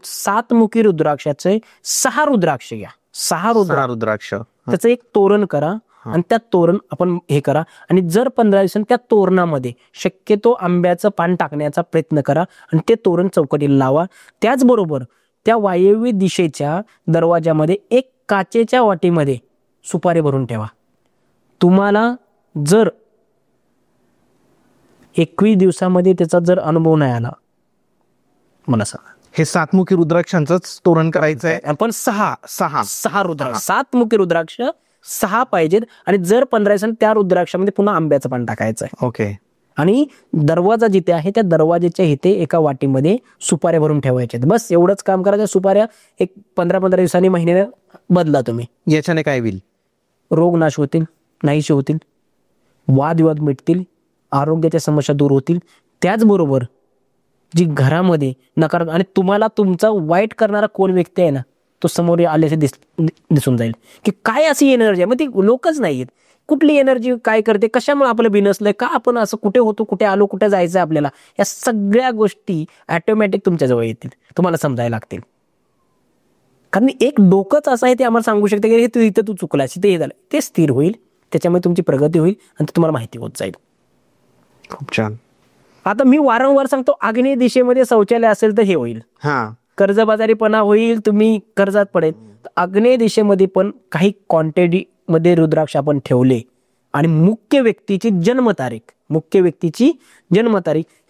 7 रुद्राक्षाचे 6 रुद्राक्ष घ्या. 6 रुद्राक्ष त्याचं एक तोरण करा आणि त्या तोरण आपण हे करा. आणि जर 15 दिवसांनी त्या तोरणामध्ये शक्यतो आंब्याचं पान टाकण्याचा प्रयत्न करा आणि ते तोरण चौकटीला लावा. त्याचबरोबर त्या वायव्य दिशेच्या दरवाजामध्ये एक काचेच्या वाटीमध्ये सुपारी भरून ठेवा. तुम्हाला जर 21 दिवसामध्ये त्याचा जर अनुभव नाही आला, मला सांगा. हे 7 रुद्राक्षांचंच तोरण करायचं आहे. आपण 6 रुद्राक्ष, 7 रुद्राक्ष 6 पाहिजेत. आणि जर 15 दिवसांनी त्या रुद्राक्षामध्ये पुन्हा आंब्याचं पान टाकायचं आहे. ओके. आणि दरवाजा जिथे आहे त्या दरवाजाच्या इथे एका वाटीमध्ये सुपाऱ्या भरून ठेवायच्या. बस एवढंच काम करायचं. सुपाऱ्या एक 15-15 दिवसांनी, महिन्याने बदला तुम्ही. याच्याने काय होईल? रोग नाश होतील, नाहीसे होतील, वादविवाद मिटतील, आरोग्याच्या समस्या दूर होतील. त्याचबरोबर जी घरामध्ये नकारात्मक आणि तुम्हाला तुमचा वाईट करणारा कोण व्यक्ती आहे ना, तो समोर आल्याचे दिसून जाईल की काय अशी एनर्जी आहे. मग ती लोकच नाहीयेत. कुठली एनर्जी काय करते, कशामुळे आपलं बिनसलंय, का आपण असं कुठे होतो, कुठे आलो, कुठे जायचं आपल्याला, या सगळ्या गोष्टी ऑटोमॅटिक तुमच्याजवळ येतील, तुम्हाला समजायला लागतील. कारण एक डोकंच असं आहे ते आम्हाला सांगू शकते की तू इथं तू चुकलास, इथे हे झालं, ते स्थिर होईल. त्याच्यामुळे तुमची प्रगती होईल आणि ते तुम्हाला माहिती होत जाईल. खूप छान. आता मी वारंवार सांगतो, आग्नेय दिशेमध्ये शौचालय असेल तर हे होईल, कर्जबाजारीपणा होईल, तुम्ही कर्जात पडेल. आग्नेय दिशेमध्ये पण काही क्वांटिटी मध्ये रुद्राक्ष आपण ठेवले आणि मुख्य व्यक्तीची जन्मतारीख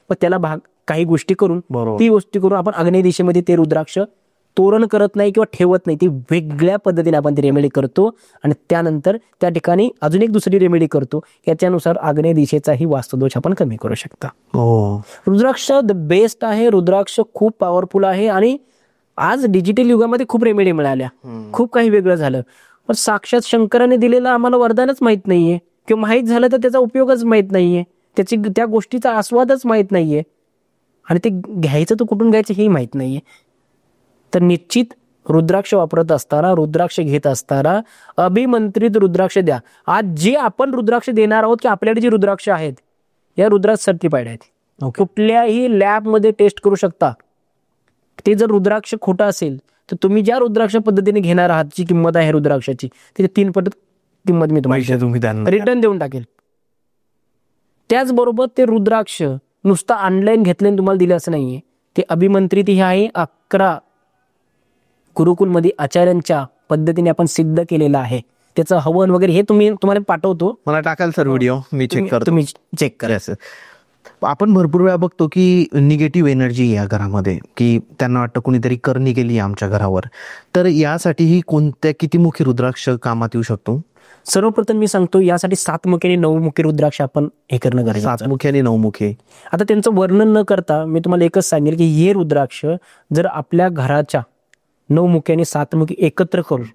व त्याला काही गोष्टी करून, ती गोष्टी करून आपण आग्नेय दिशेमध्ये ते रुद्राक्ष तोरण करत नाही किंवा ठेवत नाही, ती वेगळ्या पद्धतीने आपण ती रेमेडी करतो. आणि त्यानंतर त्या ठिकाणी अजून एक दुसरी रेमेडी करतो. याच्यानुसार आग्नेय दिशेचाही वास्तुदोष आपण कमी करू शकता. रुद्राक्ष द बेस्ट आहे. रुद्राक्ष खूप पॉवरफुल आहे. आणि आज डिजिटल युगामध्ये खूप रेमेडी मिळाल्या, खूप काही वेगळं झालं. पण साक्षात शंकराने दिलेलं आम्हाला वरदानच माहित नाहीये, किंवा माहीत झालं तर त्याचा उपयोगच माहित नाहीये, त्या गोष्टीचा आस्वादच माहित नाहीये, आणि ते घ्यायचं तर कुठून घ्यायचं हेही माहित नाहीये. तर निश्चित रुद्राक्ष वापरत असताना, रुद्राक्ष घेत असताना अभिमंत्रित रुद्राक्ष द्या. आज जे आपण रुद्राक्ष देणार आहोत, की आपल्याकडे जी रुद्राक्ष आहेत, या रुद्राक्ष सर्टिफाईड आहेत. कुठल्याही लॅबमध्ये टेस्ट करू शकता. ते जर रुद्राक्ष खोटं असेल तर तुम्ही ज्या रुद्राक्ष पद्धतीने घेणार आहात, जी किंमत आहे रुद्राक्षाची, त्याची 3 पट किंमत मी तुम्हाला रिटर्न देऊन टाकेल. त्याचबरोबर ते रुद्राक्ष नुसतं ऑनलाईन घेतले तुम्हाला दिले असं नाहीये. ते अभिमंत्रित हे आहे. 11 गुरुकुलमध्ये आचार्यांच्या पद्धतीने आपण सिद्ध केलेलं आहे. त्याचं हवन वगैरे हे तुम्हाला पाठवतो, मला टाकाल सर व्हिडिओ, मी चेक करतो, तुम्ही चेक करा. आपण भरपूर वेळा बघतो की निगेटिव्ह एनर्जी या घरामध्ये, की त्यांना वाटतं कुणीतरी करणी केली आमच्या घरावर. तर यासाठीही किती रुद्राक्ष कामात येऊ शकतो? सर्वप्रथम मी सांगतो, यासाठी 7 आणि 9 रुद्राक्ष आपण हे करणं गरजेचं. 7 आणि 9. आता त्यांचं वर्णन न करता मी तुम्हाला एकच सांगेल की हे रुद्राक्ष जर आपल्या घराच्या 9 आणि 7 एकत्र करून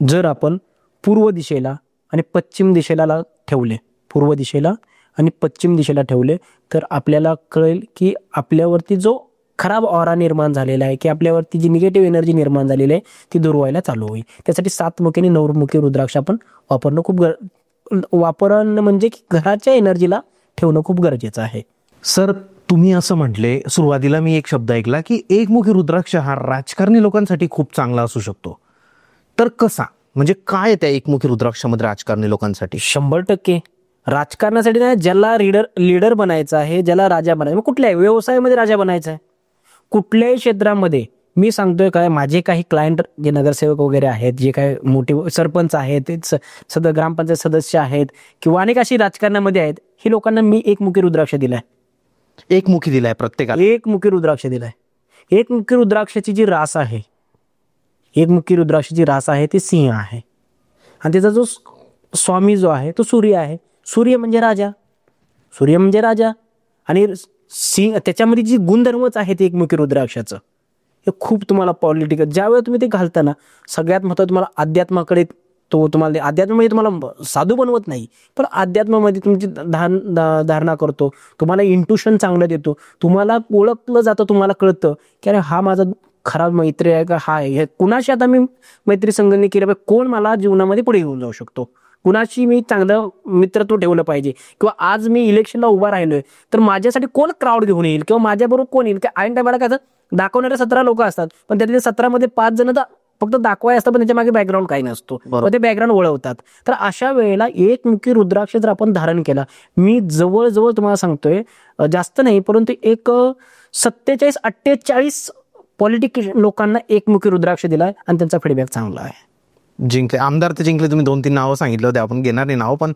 जर आपण पूर्व दिशेला आणि पश्चिम दिशेला ठेवले, पूर्व दिशेला आणि पश्चिम दिशेला ठेवले, तर आपल्याला कळेल की आपल्यावरती जो खराब ऑरा निर्माण झालेला आहे, की आपल्यावरती जी निगेटिव्ह एनर्जी निर्माण झालेली आहे, ती दूर व्हायला चालू होईल. त्यासाठी 7 आणि 9 रुद्राक्ष आपण वापरणं म्हणजे की घराच्या एनर्जीला ठेवणं खूप गरजेचं आहे. सर, तुम्ही असं म्हटले सुरुवातीला, मी एक शब्द ऐकला की एकमुखी रुद्राक्ष हा राजकारणी लोकांसाठी खूप चांगला असू शकतो. तर कसा, म्हणजे काय त्या एकमुखी रुद्राक्षामध्ये राजकारणी लोकांसाठी? 100% राजकारणासाठी नाही, ज्याला लीडर बनायचं आहे, ज्याला राजा बनायचं, कुठल्याही व्यवसायामध्ये राजा बनायचं आहे, कुठल्याही क्षेत्रामध्ये. मी सांगतोय काय, माझे काही क्लायंट जे नगरसेवक वगैरे आहेत, जे काही मोठे सरपंच आहेत, ग्रामपंचायत सदस्य आहेत, किंवा अनेक अशी राजकारणामध्ये आहेत, ही लोकांना मी एकमुखी रुद्राक्ष दिलाय. एकमुखी दिलाय प्रत्येकाला? एकमुखी रुद्राक्ष दिलाय. एकमुखी रुद्राक्षाची जी रास आहे, एकमुखी रुद्राक्षाची रास आहे ती सिंह आहे. आणि त्याचा जो स्वामी जो आहे तो सूर्य आहे. सूर्य म्हणजे राजा. आणि सिंह, त्याच्यामध्ये जी गुणधर्मच आहेत एकमुखी रुद्राक्षाचं, हे खूप तुम्हाला पॉलिटिकल, ज्यावेळेला तुम्ही ते घालताना सगळ्यात महत्त्वाचं तुम्हाला अध्यात्माकडे, तो तुम्हाला अध्यात्मामध्ये तुम्हाला साधू बनवत नाही, पण अध्यात्मामध्ये तुमची धारणा करतो, तुम्हाला इंट्युशन चांगलं देतो, तुम्हाला ओळखलं जातं, तुम्हाला कळतं की अरे हा माझा खराब मैत्री आहे का, हा आहे, कुणाशी आता मी मैत्री संगती केली पाहिजे, कोण मला जीवनामध्ये पुढे घेऊन जाऊ शकतो. कुणाशी मी चांगलं मित्रत्व ठेवलं पाहिजे, किंवा आज मी इलेक्शनला उभा राहिलोय तर माझ्यासाठी कोण क्राऊड घेऊन येईल किंवा माझ्याबरोबर कोण येईल. ऐन टायमाला काय दाखवणारे 17 लोक असतात, पण त्यातले 17 मध्ये 5 जण फक्त दाखवाय असतात, पण त्याच्या मागे बॅकग्राऊंड काही नसतो, ते बॅकग्राऊंड वळवतात. तर अशा वेळेला एकमुखी रुद्राक्ष जर आपण धारण केला, मी जवळजवळ तुम्हाला सांगतोय जास्त नाही परंतु एक 47-48 पॉलिटिक्स लोकांना एकमुखी रुद्राक्ष दिलाय आणि त्यांचा फीडबॅक चांगला आहे. जिंकले आमदार तर जिंकले. तुम्ही 2-3 नावं सांगितलं होते, आपण घेणार नाही नाव, पण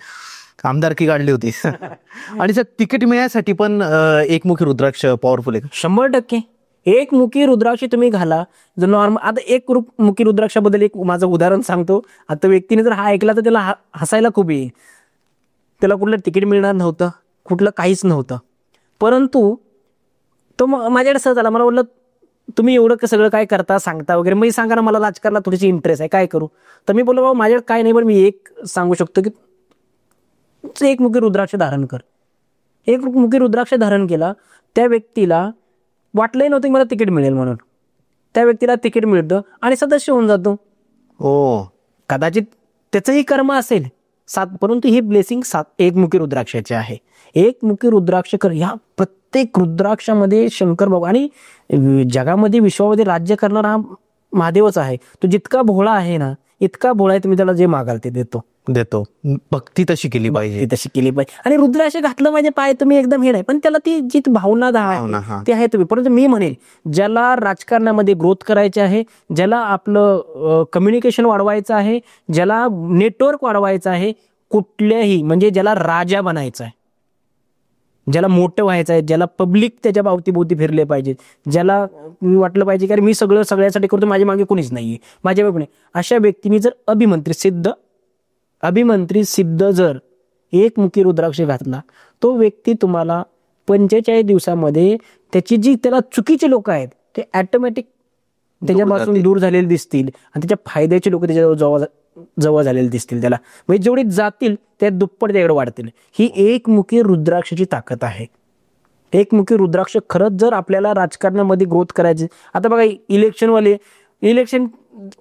आमदारकी काढली होती. आणि सर तिकीट मिळण्यासाठी पण एकमुखी रुद्राक्ष पॉवरफुल आहे? 100%. एकमुखी रुद्राक्ष तुम्ही घाला. जर नॉर्मल आता एक मुखी रुद्राक्षाबद्दल एक माझं उदाहरण सांगतो. आता व्यक्तीने जर हा ऐकला तर त्याला हसायला खूप येईल. त्याला कुठलं तिकीट मिळणार नव्हतं, कुठलं काहीच नव्हतं, परंतु तो माझ्याकडे सहज आला. मला बोललं तुम्ही एवढं सगळं काय करता सांगता वगैरे, मी सांगा ना मला राजकारणात थोडीशी इंटरेस्ट आहे, काय करू. तर मी बोललो बाबा माझ्याकडे काय नाही, पण मी एक सांगू शकतो की एकमुखी रुद्राक्ष धारण कर. एकमुखी रुद्राक्ष धारण केला, त्या व्यक्तीला वाटलंही नव्हतं की मला तिकीट मिळेल म्हणून. त्या व्यक्तीला तिकीट मिळतं आणि सदस्य होऊन जातो. हो, कदाचित त्याचंही कर्म असेल परंतु ही ब्लेसिंग एकमुखी रुद्राक्षाची आहे. एकमुखी रुद्राक्ष कर. ह्या प्रत्येक रुद्राक्षामध्ये शंकर बाबा आणि जगामध्ये विश्वामध्ये राज्य करणारा हा महादेवच आहे. तो जितका भोळा आहे ना, इतका भोळा आहे, तुम्ही त्याला जे मागाल ते देतो. भक्ती तशी केली पाहिजे, तशी केली पाहिजे. आणि रुद्राक्ष घातलं पाहिजे पाय तुम्ही एकदम हे नाही, पण त्याला ती जी भावना ती आहे तुम्ही. परंतु मी म्हणेल ज्याला राजकारणामध्ये ग्रोथ करायचे आहे, ज्याला आपलं कम्युनिकेशन वाढवायचं आहे, ज्याला नेटवर्क वाढवायचं आहे, कुठल्याही म्हणजे ज्याला राजा बनायचं आहे, ज्याला मोठं व्हायचं आहे, ज्याला पब्लिक त्याच्या भोवती फिरले पाहिजेत, ज्याला वाटलं पाहिजे की अरे मी सगळं सगळ्यासाठी करतो, माझ्या मागे कोणीच नाहीये, माझ्या कोणी, अशा व्यक्तीने जर अभिमंत्रित सिद्ध जर एकमुखी रुद्राक्ष घातला, तो व्यक्ती तुम्हाला 45 दिवसामध्ये त्याची जी त्याला चुकीचे लोक आहेत ते ऑटोमॅटिक त्याच्यापासून दूर झालेले दिसतील आणि त्याच्या फायद्याचे लोक त्याच्या जवळ झालेले दिसतील. त्याला म्हणजे जेवढे जातील त्या दुप्पट त्याकडे वाढतील. ही एकमुखी रुद्राक्षाची ताकद आहे. एकमुखी रुद्राक्ष खरंच जर आपल्याला राजकारणामध्ये ग्रोथ करायची. आता बघा इलेक्शन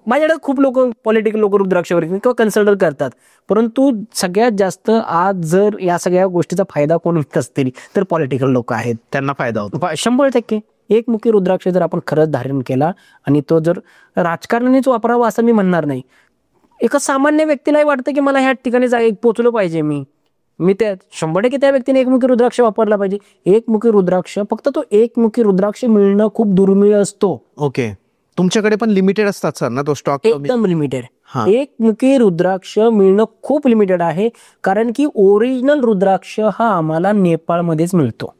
माझ्याकडे खूप लोक पॉलिटिकल लोक रुद्राक्षावर किंवा कन्सल्ट करतात, परंतु सगळ्यात जास्त आज जर या सगळ्या गोष्टीचा फायदा कोण होत असतील तर पॉलिटिकल लोक आहेत, त्यांना फायदा होतो 100%. एकमुखी रुद्राक्ष जर आपण खरंच धारण केला आणि तो जर राजकारणानेच वापरावा असं मी म्हणणार नाही. एका सामान्य व्यक्तीलाही वाटतं की मला ह्या ठिकाणी पोहोचलो पाहिजे, मी त्या 100% त्या व्यक्तीने एकमुखी रुद्राक्ष वापरला पाहिजे. एकमुखी रुद्राक्ष फक्त तो एकमुखी रुद्राक्ष मिळणं खूप दुर्मिळ असतो. ओके, तुमच्याकडे पण लिमिटेड असतात सर ना तो स्टॉक? एकदम लिमिटेड. एकमुखी रुद्राक्ष मिळणं खूप लिमिटेड आहे, कारण की ओरिजिनल रुद्राक्ष हा आम्हाला नेपाळमध्येच मिळतो.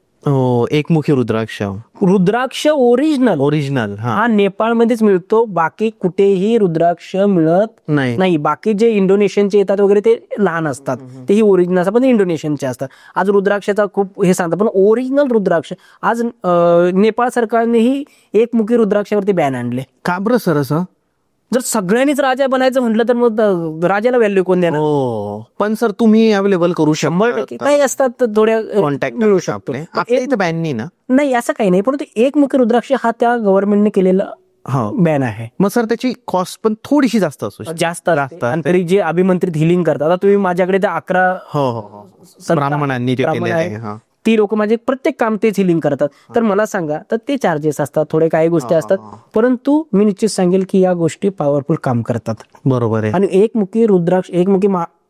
एकमुखी रुद्राक्ष ओरिजिनल हा नेपाळमध्येच मिळतो. बाकी कुठेही रुद्राक्ष मिळत नाही. बाकी जे इंडोनेशियनचे येतात वगैरे ते लहान असतात, तेही ओरिजिनल असतात, पण इंडोनेशियनचे असतात. आज रुद्राक्षाचा खूप हे सांगतात, पण ओरिजिनल रुद्राक्ष आज नेपाळ सरकारनेही एकमुखी रुद्राक्षावरती बॅन आणले. का बरं सर असं? जर सगळ्यांनीच राजा बनायचं म्हटलं तर मग राजाला व्हॅल्यू कोण देणार? पण सर तुम्ही अवेलेबल करू शकता, 100% काही असतात थोड्या कॉन्टॅक्ट मिळू शकतो. आपल्या इथं बॅन नाही ना? नाही, असं काही नाही, परंतु एकमुखी रुद्राक्ष हा त्या गव्हर्नमेंटने केलेला बॅन आहे. मग सर त्याची कॉस्ट पण थोडीशी जास्त असतो? जास्त. आणि तरी जे अभिमंत्रित हिलिंग करतात, आता तुम्ही माझ्याकडे त्या 11 ब्राह्मणांनी ती लोक माझे प्रत्येक काम तेच हिलिंग करतात. तर मला सांगा, तर ते चार्जेस असतात, थोडे काही गोष्टी असतात, परंतु मी निश्चित सांगेल की या गोष्टी पॉवरफुल काम करतात. बरोबर आहे. आणि एकमुखी रुद्राक्ष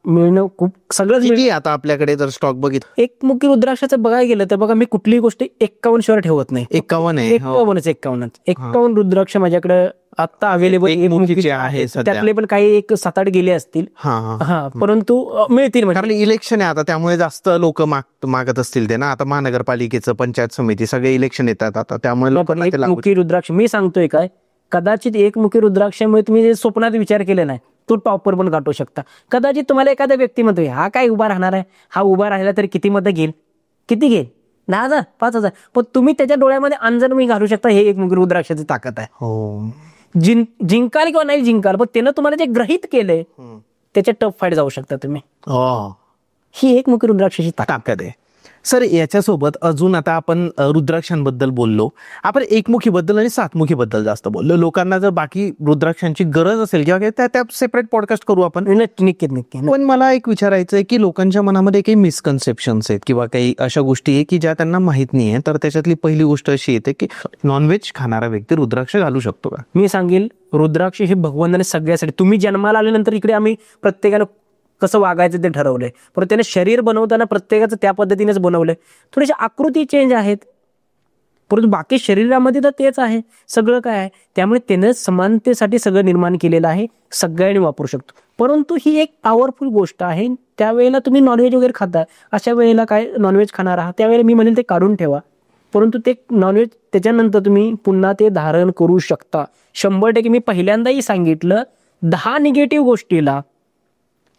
मिळणं खूप सगळं. आता आपल्याकडे जर स्टॉक बघितलं एकमुखी रुद्राक्षाचं बघायला गेलं तर बघा, मी कुठलीही गोष्ट 51 शिवाय ठेवत नाही. 51 रुद्राक्ष माझ्याकडे आता अवेलेबल आहे. त्यातले पण काही 7-8 गेले असतील, परंतु मिळतील. कारण इलेक्शन आहे आता, त्यामुळे जास्त लोक मागत असतील ते ना. आता महानगरपालिकेचं, पंचायत समिती, सगळे इलेक्शन येतात आता, त्यामुळे लोकांना एकमुखी रुद्राक्ष मी सांगतोय काय, कदाचित एकमुखी रुद्राक्षामुळे तुम्ही जे स्वप्नात विचार केले नाही तो टॉपर पण गाठू शकता. कदाचित तुम्हाला एखादा व्यक्ती म्हणतोय हा काय उभा राहणार आहे, हा उभा राहिला तरी किती मतं घेईल, 10,000 5,000, पण तुम्ही त्याच्या डोळ्यामध्ये अंजन मी घालू शकता. हे एकमुखी रुद्राक्षाची ताकद आहे. जिंकाल किंवा नाही जिंकाल, पण त्यानं तुम्हाला जे ग्रहित केलंय त्याच्या टफ फाईट जाऊ शकता तुम्ही. ही एकमुखी रुद्राक्षाची ताकद आहे. सर याच्यासोबत अजून आता आपण रुद्राक्षांबद्दल बोललो, आपण एकमुखीबद्दल आणि सातमुखीबद्दल जास्त बोललो. लोकांना जर बाकी रुद्राक्षांची गरज असेल किंवा काही त्या सेपरेट पॉडकास्ट करू आपण. नक्की. पण मला एक विचारायचं आहे की लोकांच्या मनामध्ये काही मिसकन्सेप्शन्स आहेत किंवा काही अशा गोष्टी आहे की ज्या त्यांना माहित नाही आहे. तर त्याच्यातली पहिली गोष्ट अशी येते की नॉनव्हेज खाणारा व्यक्ती रुद्राक्ष घालू शकतो का? मी सांगेल, रुद्राक्ष हे भगवंताने सगळ्यासाठी, तुम्ही जन्माला आल्यानंतर इकडे आम्ही प्रत्येकानं कसं वागायचं ते ठरवलंय, परत त्याने शरीर बनवताना प्रत्येकाचं त्या पद्धतीनेच बनवलंय. थोडीशी आकृती चेंज आहेत, परंतु बाकी शरीरामध्ये तर तेच आहे सगळं काय आहे. त्यामुळे त्याने समानतेसाठी सगळं निर्माण केलेलं आहे, सगळ्यांनी वापरू शकतो. परंतु ही एक पॉवरफुल गोष्ट आहे. त्यावेळेला तुम्ही नॉनव्हेज वगैरे खाता, अशा वेळेला काय नॉनव्हेज खाणार आहात त्यावेळेला मी म्हणेल ते काढून ठेवा. परंतु ते नॉनव्हेज त्याच्यानंतर तुम्ही पुन्हा ते धारण करू शकता 100%. मी पहिल्यांदाही सांगितलं, 10 निगेटिव्ह गोष्टीला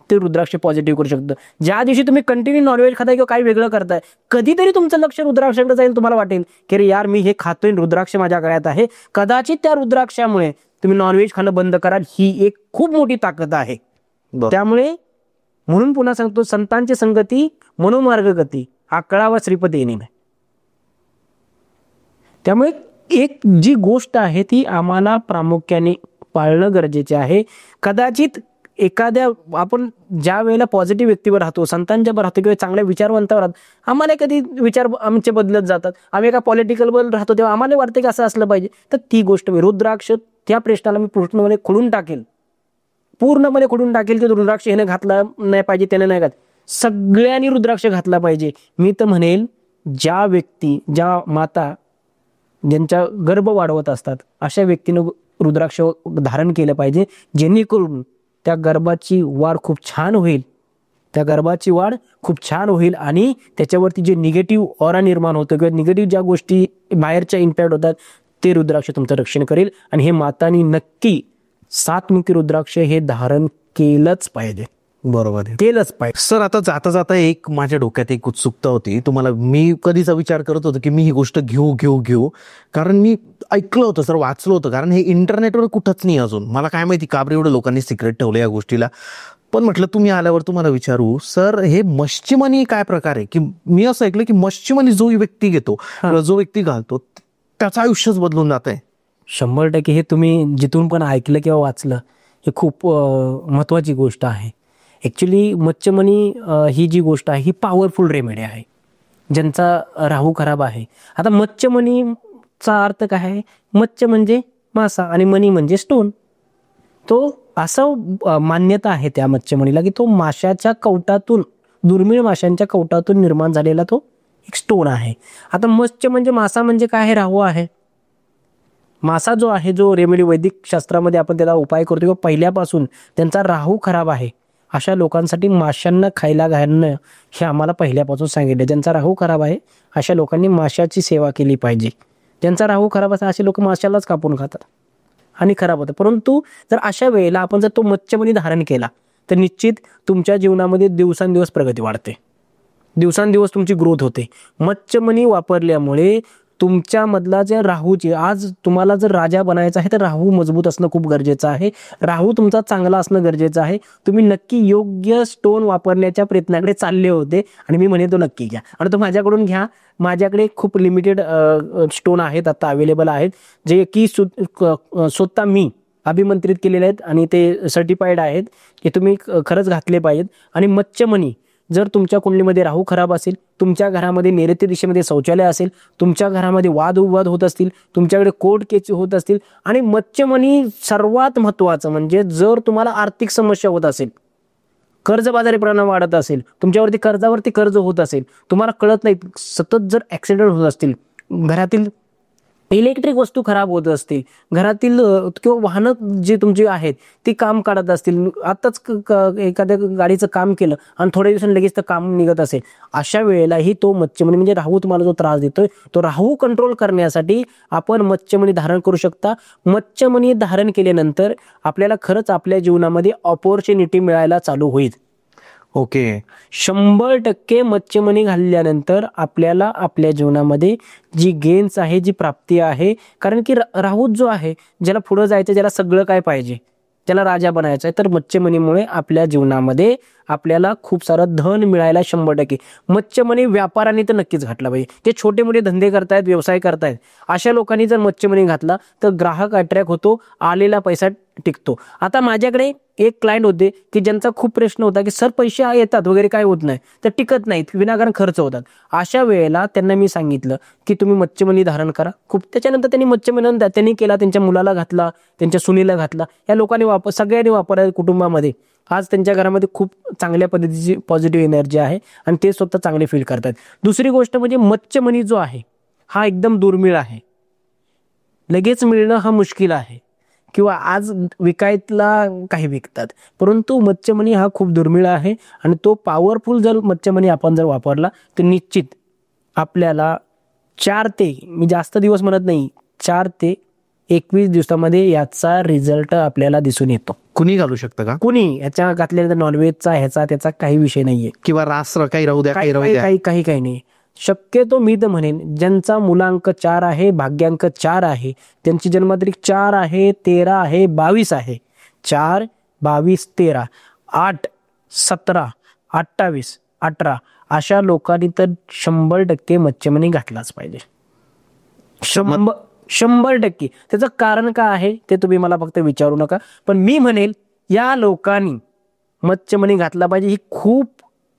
ते रुद्राक्ष पॉझिटिव्ह करू शकतं. ज्या दिवशी तुम्ही कंटिन्यू नॉनव्हेज खाताय किंवा काही वेगळं करताय, कधीतरी तुमचं लक्ष रुद्राक्षाकडे जाईल. तुम्हाला वाटेल की रे यार, मी हे खातोय, रुद्राक्ष माझ्या गळ्यात आहे. कदाचित त्या रुद्राक्षामुळे तुम्ही नॉनव्हेज खाणं बंद कराल. ही एक खूप मोठी ताकद आहे. त्यामुळे म्हणून पुन्हा सांगतो, संतांची संगती मनोमार्ग गती, आकळा व श्रीपती येणे. त्यामुळे एक जी गोष्ट आहे ती आम्हाला प्रामुख्याने पाळणं गरजेचे आहे. कदाचित एखाद्या आपण ज्या वेळेला पॉझिटिव्ह व्यक्तीवर राहतो, संतांच्यावर राहतो किंवा चांगल्या विचारवंतावर राहतो, आम्हाला कधी विचार आमचे बदलत जातात. आम्ही एका पॉलिटिकलवर राहतो तेव्हा आम्हाला वाटतं की असं असलं पाहिजे. तर ती गोष्ट रुद्राक्ष त्या प्रश्नाला मी पूर्णपणे खोडून टाकेल की रुद्राक्ष ह्याने घातला नाही पाहिजे, त्याने नाही घात, सगळ्यांनी रुद्राक्ष घातला पाहिजे. मी तर म्हणेल, ज्या व्यक्ती, ज्या माता ज्यांच्या गर्भ वाढवत असतात, अशा व्यक्तीनं रुद्राक्ष धारण केलं पाहिजे, जेणेकरून त्या गर्भाची वाढ खूप छान होईल आणि त्याच्यावरती जे निगेटिव्ह ऑरा निर्माण होतं किंवा निगेटिव्ह ज्या गोष्टी बाहेरच्या इम्पॅक्ट होतात, ते रुद्राक्ष तुमचं रक्षण करेल. आणि हे मातांनी नक्की 7 रुद्राक्ष हे धारण केलंच पाहिजे. बरोबर आहे, केलंच पाहिजे. सर आता जाता जाता एक माझ्या डोक्यात एक उत्सुकता होती. तुम्हाला मी कधीचा विचार करत होतो की मी ही गोष्ट घेऊ, कारण मी ऐकलं होतं सर, वाचलं होतं, कारण हे इंटरनेटवर कुठंच नाही अजून. मला काय माहिती का बरं एवढं लोकांनी सिक्रेट ठेवलं या गोष्टीला. पण म्हटलं तुम्ही आल्यावर तुम्हाला विचारू. सर, हे मच्छीमनी काय प्रकार आहे? की मी असं ऐकलं की मच्छीमनी जो व्यक्ती घेतो, जो व्यक्ती घालतो, त्याचं आयुष्यच बदलून जात आहे. 100% हे तुम्ही जिथून पण ऐकलं किंवा वाचलं, हे खूप महत्वाची गोष्ट आहे. ॲक्च्युली मच्छीमनी ही जी गोष्ट आहे ही पॉवरफुल रेमेडी आहे ज्यांचा राहू खराब आहे. आता मच्छीमनीचा अर्थ काय आहे? मच्छ म्हणजे मासा आणि मणी म्हणजे स्टोन. तो असं मान्यता आहे त्या मच्छीमणीला की तो माशाच्या कवटातून, दुर्मिळ माशांच्या कवटातून निर्माण झालेला तो एक स्टोन आहे. आता मत्स्य म्हणजे मासा म्हणजे काय आहे? राहू आहे. मासा जो आहे, जो रेमेडी वैदिक शास्त्रामध्ये आपण त्याला उपाय करतो किंवा पहिल्यापासून त्यांचा राहू खराब आहे, अशा लोकांसाठी माशांना खायला घालणं हे आम्हाला पहिल्यापासून सांगितलं. ज्यांचा राहू खराब आहे अशा लोकांनी माशाची सेवा केली पाहिजे. ज्यांचा राहू खराब असा असे लोक माशालाच कापून खातात आणि खराब होतं. परंतु जर अशा वेळेला आपण जर तो मच्छीमनी धारण केला तर निश्चित तुमच्या जीवनामध्ये दिवसांदिवस प्रगती वाढते, दिवसांदिवस तुमची ग्रोथ होते. मच्छीमनी वापरल्यामुळे तुमच्यामधला जे राहूची, आज तुम्हाला जर राजा बनायचं आहे तर राहू मजबूत असणं खूप गरजेचं आहे. राहू तुमचा चांगला असणं गरजेचं आहे. तुम्ही नक्की योग्य स्टोन वापरण्याच्या प्रयत्नाकडे चालले होते आणि मी म्हणेन तो नक्की घ्या आणि तो माझ्याकडून घ्या. माझ्याकडे खूप लिमिटेड स्टोन आहेत आता अवेलेबल आहेत, जे की स्वतः मी अभिमंत्रित केलेले आहेत आणि ते सर्टिफाईड आहेत की तुम्ही खरंच घातले पाहिजेत. आणि मच्छीमनी जर तुमच्या कुंडलीमध्ये राहू खराब असेल, तुमच्या घरामध्ये नैऋत्य दिशेमध्ये शौचालय असेल, तुमच्या घरामध्ये वादविवाद होत असतील, तुमच्याकडे कोर्ट केस होत असतील, आणि मच्छीमनी सर्वात महत्त्वाचं म्हणजे जर तुम्हाला आर्थिक समस्या होत असेल, कर्जबाजारीपणा वाढत असेल, तुमच्यावरती कर्जावरती कर्ज होत असेल, तुम्हाला कळत नाही, सतत जर ॲक्सिडेंट होत असतील, घरातील इलेक्ट्रिक वस्तू खराब होत असतील, घरातील किंवा वाहनं जी तुमची आहेत ती काम काढत असतील, आताच एखाद्या गाडीचं काम केलं आणि थोड्या दिवसांनी लगेच तर काम निघत असेल, अशा वेळेलाही तो मच्छीमनी म्हणजे राहू तुम्हाला जो त्रास देतोय तो राहू कंट्रोल करण्यासाठी आपण मच्छीमनी धारण करू शकता. मच्छीमनी धारण केल्यानंतर आपल्याला खरंच आपल्या जीवनामध्ये ऑपॉर्च्युनिटी मिळायला चालू होईल. ओके, 100% मच्छीमनी घालल्यानंतर आपल्याला आपल्या जीवनामध्ये जी गेन्स आहे, जी प्राप्ती आहे, कारण की राहू जो आहे, ज्याला पुढं जायचं, ज्याला सगळं काय पाहिजे, ज्याला राजा बनायचं आहे, तर मच्छीमनीमुळे आपल्या जीवनामध्ये आपल्याला खूप सारं धन मिळायला 100%. मत्स्यमनी व्यापाराने तर नक्कीच घातला पाहिजे. जे छोटे मोठे धंदे करतायत, व्यवसाय करतायत, अशा लोकांनी जर मत्स्यमनी घातला तर ग्राहक अट्रॅक्ट होतो, आलेला पैसा टिकतो. आता माझ्याकडे एक क्लायंट होते की ज्यांचा खूप प्रश्न होता की सर पैसे येतात वगैरे काय होत नाही, तर टिकत नाहीत, विनाकारण खर्च होतात. अशा वेळेला त्यांना मी सांगितलं की तुम्ही मत्स्यमनी धारण करा. खूप त्याच्यानंतर त्यांनी मत्स्यमनी त्यांनी केला, त्यांच्या मुलाला घातला, त्यांच्या सुनीला घातला. या लोकांनी सगळ्यांनी वापरला कुटुंबामध्ये. आज त्यांच्या घरामध्ये खूप चांगल्या पद्धतीची पॉझिटिव्ह एनर्जी आहे आणि ते स्वतः चांगले फील करतात. दुसरी गोष्ट म्हणजे मत्स्यमनी जो आहे हा एकदम दुर्मिळ आहे. लगेच मिळणं हा मुश्किल आहे, किंवा आज विकायला काही विकतात, परंतु मत्स्यमनी हा खूप दुर्मिळ आहे आणि तो पॉवरफुल जर मत्स्यमनी आपण जर वापरला तर निश्चित आपल्याला 4 ते, मी जास्त दिवस म्हणत नाही, 4 ते 21 दिवसामध्ये याचा रिझल्ट आपल्याला दिसून येतो. कुणी घालू शकतं का? कुणी याच्या घातल्यानंतर नॉनव्हेजचा ह्याचा त्याचा काही विषय नाहीये, किंवा रास काही राहू द्या, काही राहू द्या. काही नाही. शक्यतो मी तर म्हणेन ज्यांचा मुलांक 4 आहे, भाग्यांक 4 आहे, त्यांची जन्मतारीख 4 आहे, 13 आहे, 22 आहे, 4, 22, 13, 8, 17, 28, 18 अशा लोकांनी तर 100% मत्स्यमनी घातलाच पाहिजे. 100%. त्याचं कारण काय आहे ते तुम्ही मला फक्त विचारू नका, पण मी म्हणेल या लोकांनी मत्स्यमनी घातला पाहिजे. ही खूप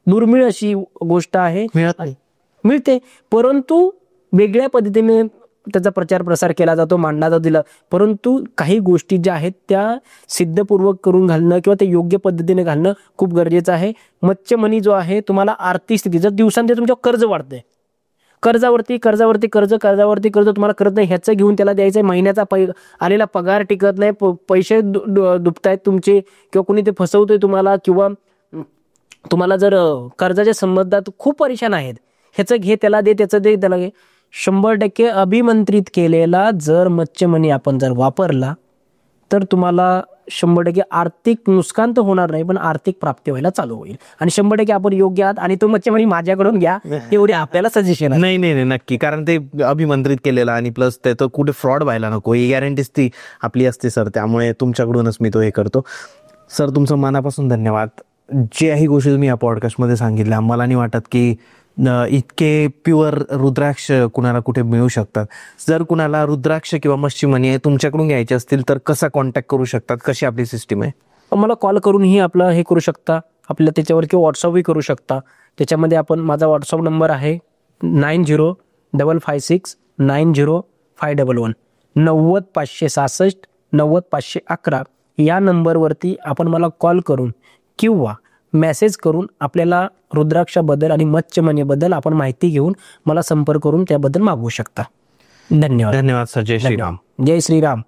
दुर्मिळ अशी गोष्ट आहे, मिळते, परंतु वेगळ्या पद्धतीने त्याचा प्रचार प्रसार केला जातो, मांडला दिला. परंतु काही गोष्टी ज्या आहेत त्या सिद्धपूर्वक करून घालणं किंवा ते योग्य पद्धतीने घालणं खूप गरजेचं आहे. मत्स्यमनी जो आहे तुम्हाला आर्थिक स्थिती, जर दिवसांदिवस तुमच्या कर्ज वाढतंय, कर्जावरती कर्ज तुम्हाला करत नाही, ह्याचं घेऊन त्याला द्यायचंय, महिन्याचा आलेला पगार टिकत नाही, पैसे डुबतायत तुमचे, किंवा कोणी ते फसवतोय तुम्हाला, किंवा तुम्हाला जर कर्जाच्या संबंधात खूप परेशान आहेत, ह्याचं घे त्याला दे, त्याचं दे त्याला घे, 100% अभिमंत्रित केलेला जर मत्स्यमनी आपण जर वापरला तर तुम्हाला 100% आर्थिक नुकसान तर होणार नाही, पण आर्थिक प्राप्ती व्हायला चालू होईल. आणि 100% आपण योग्य आहात आणि तो मत्स्यमनी माझ्याकडून घ्या, एवढे आपल्याला सजेशन आहे. नाही नक्की, कारण ते अभिमंत्रित केलेलं आणि प्लस त्याचं कुठे फ्रॉड व्हायला नको ही गॅरंटीच ती आपली असते सर. त्यामुळे तुमच्याकडूनच मी तो हे करतो. सर तुमचं मनापासून धन्यवाद. जे काही गोष्टी तुम्ही या पॉडकास्टमध्ये सांगितल्या, मला नाही वाटत की इतके प्युअर रुद्राक्ष कुणाला कुठे मिळू शकतात. जर कुणाला रुद्राक्ष किंवा मत्स्यमनी तुमच्याकडून घ्यायचे असतील तर कसा कॉन्टॅक्ट करू शकतात, कशी आपली सिस्टीम आहे? मला कॉल करूनही आपलं हे करू शकता, आपल्या त्याच्यावर किंवा व्हॉट्सअपही करू शकता. त्याच्यामध्ये आपण, माझा व्हॉट्सअप नंबर आहे 9055690511 90566 90511. या नंबरवरती आपण मला कॉल करून किंवा मेसेज करून आपल्याला रुद्राक्षाबद्दल आणि मत्स्यमनीबद्दल आपण माहिती घेऊन मला संपर्क करून त्याबद्दल मागवू शकता. धन्यवाद. धन्यवाद सर. जय श्रीराम. जय श्रीराम.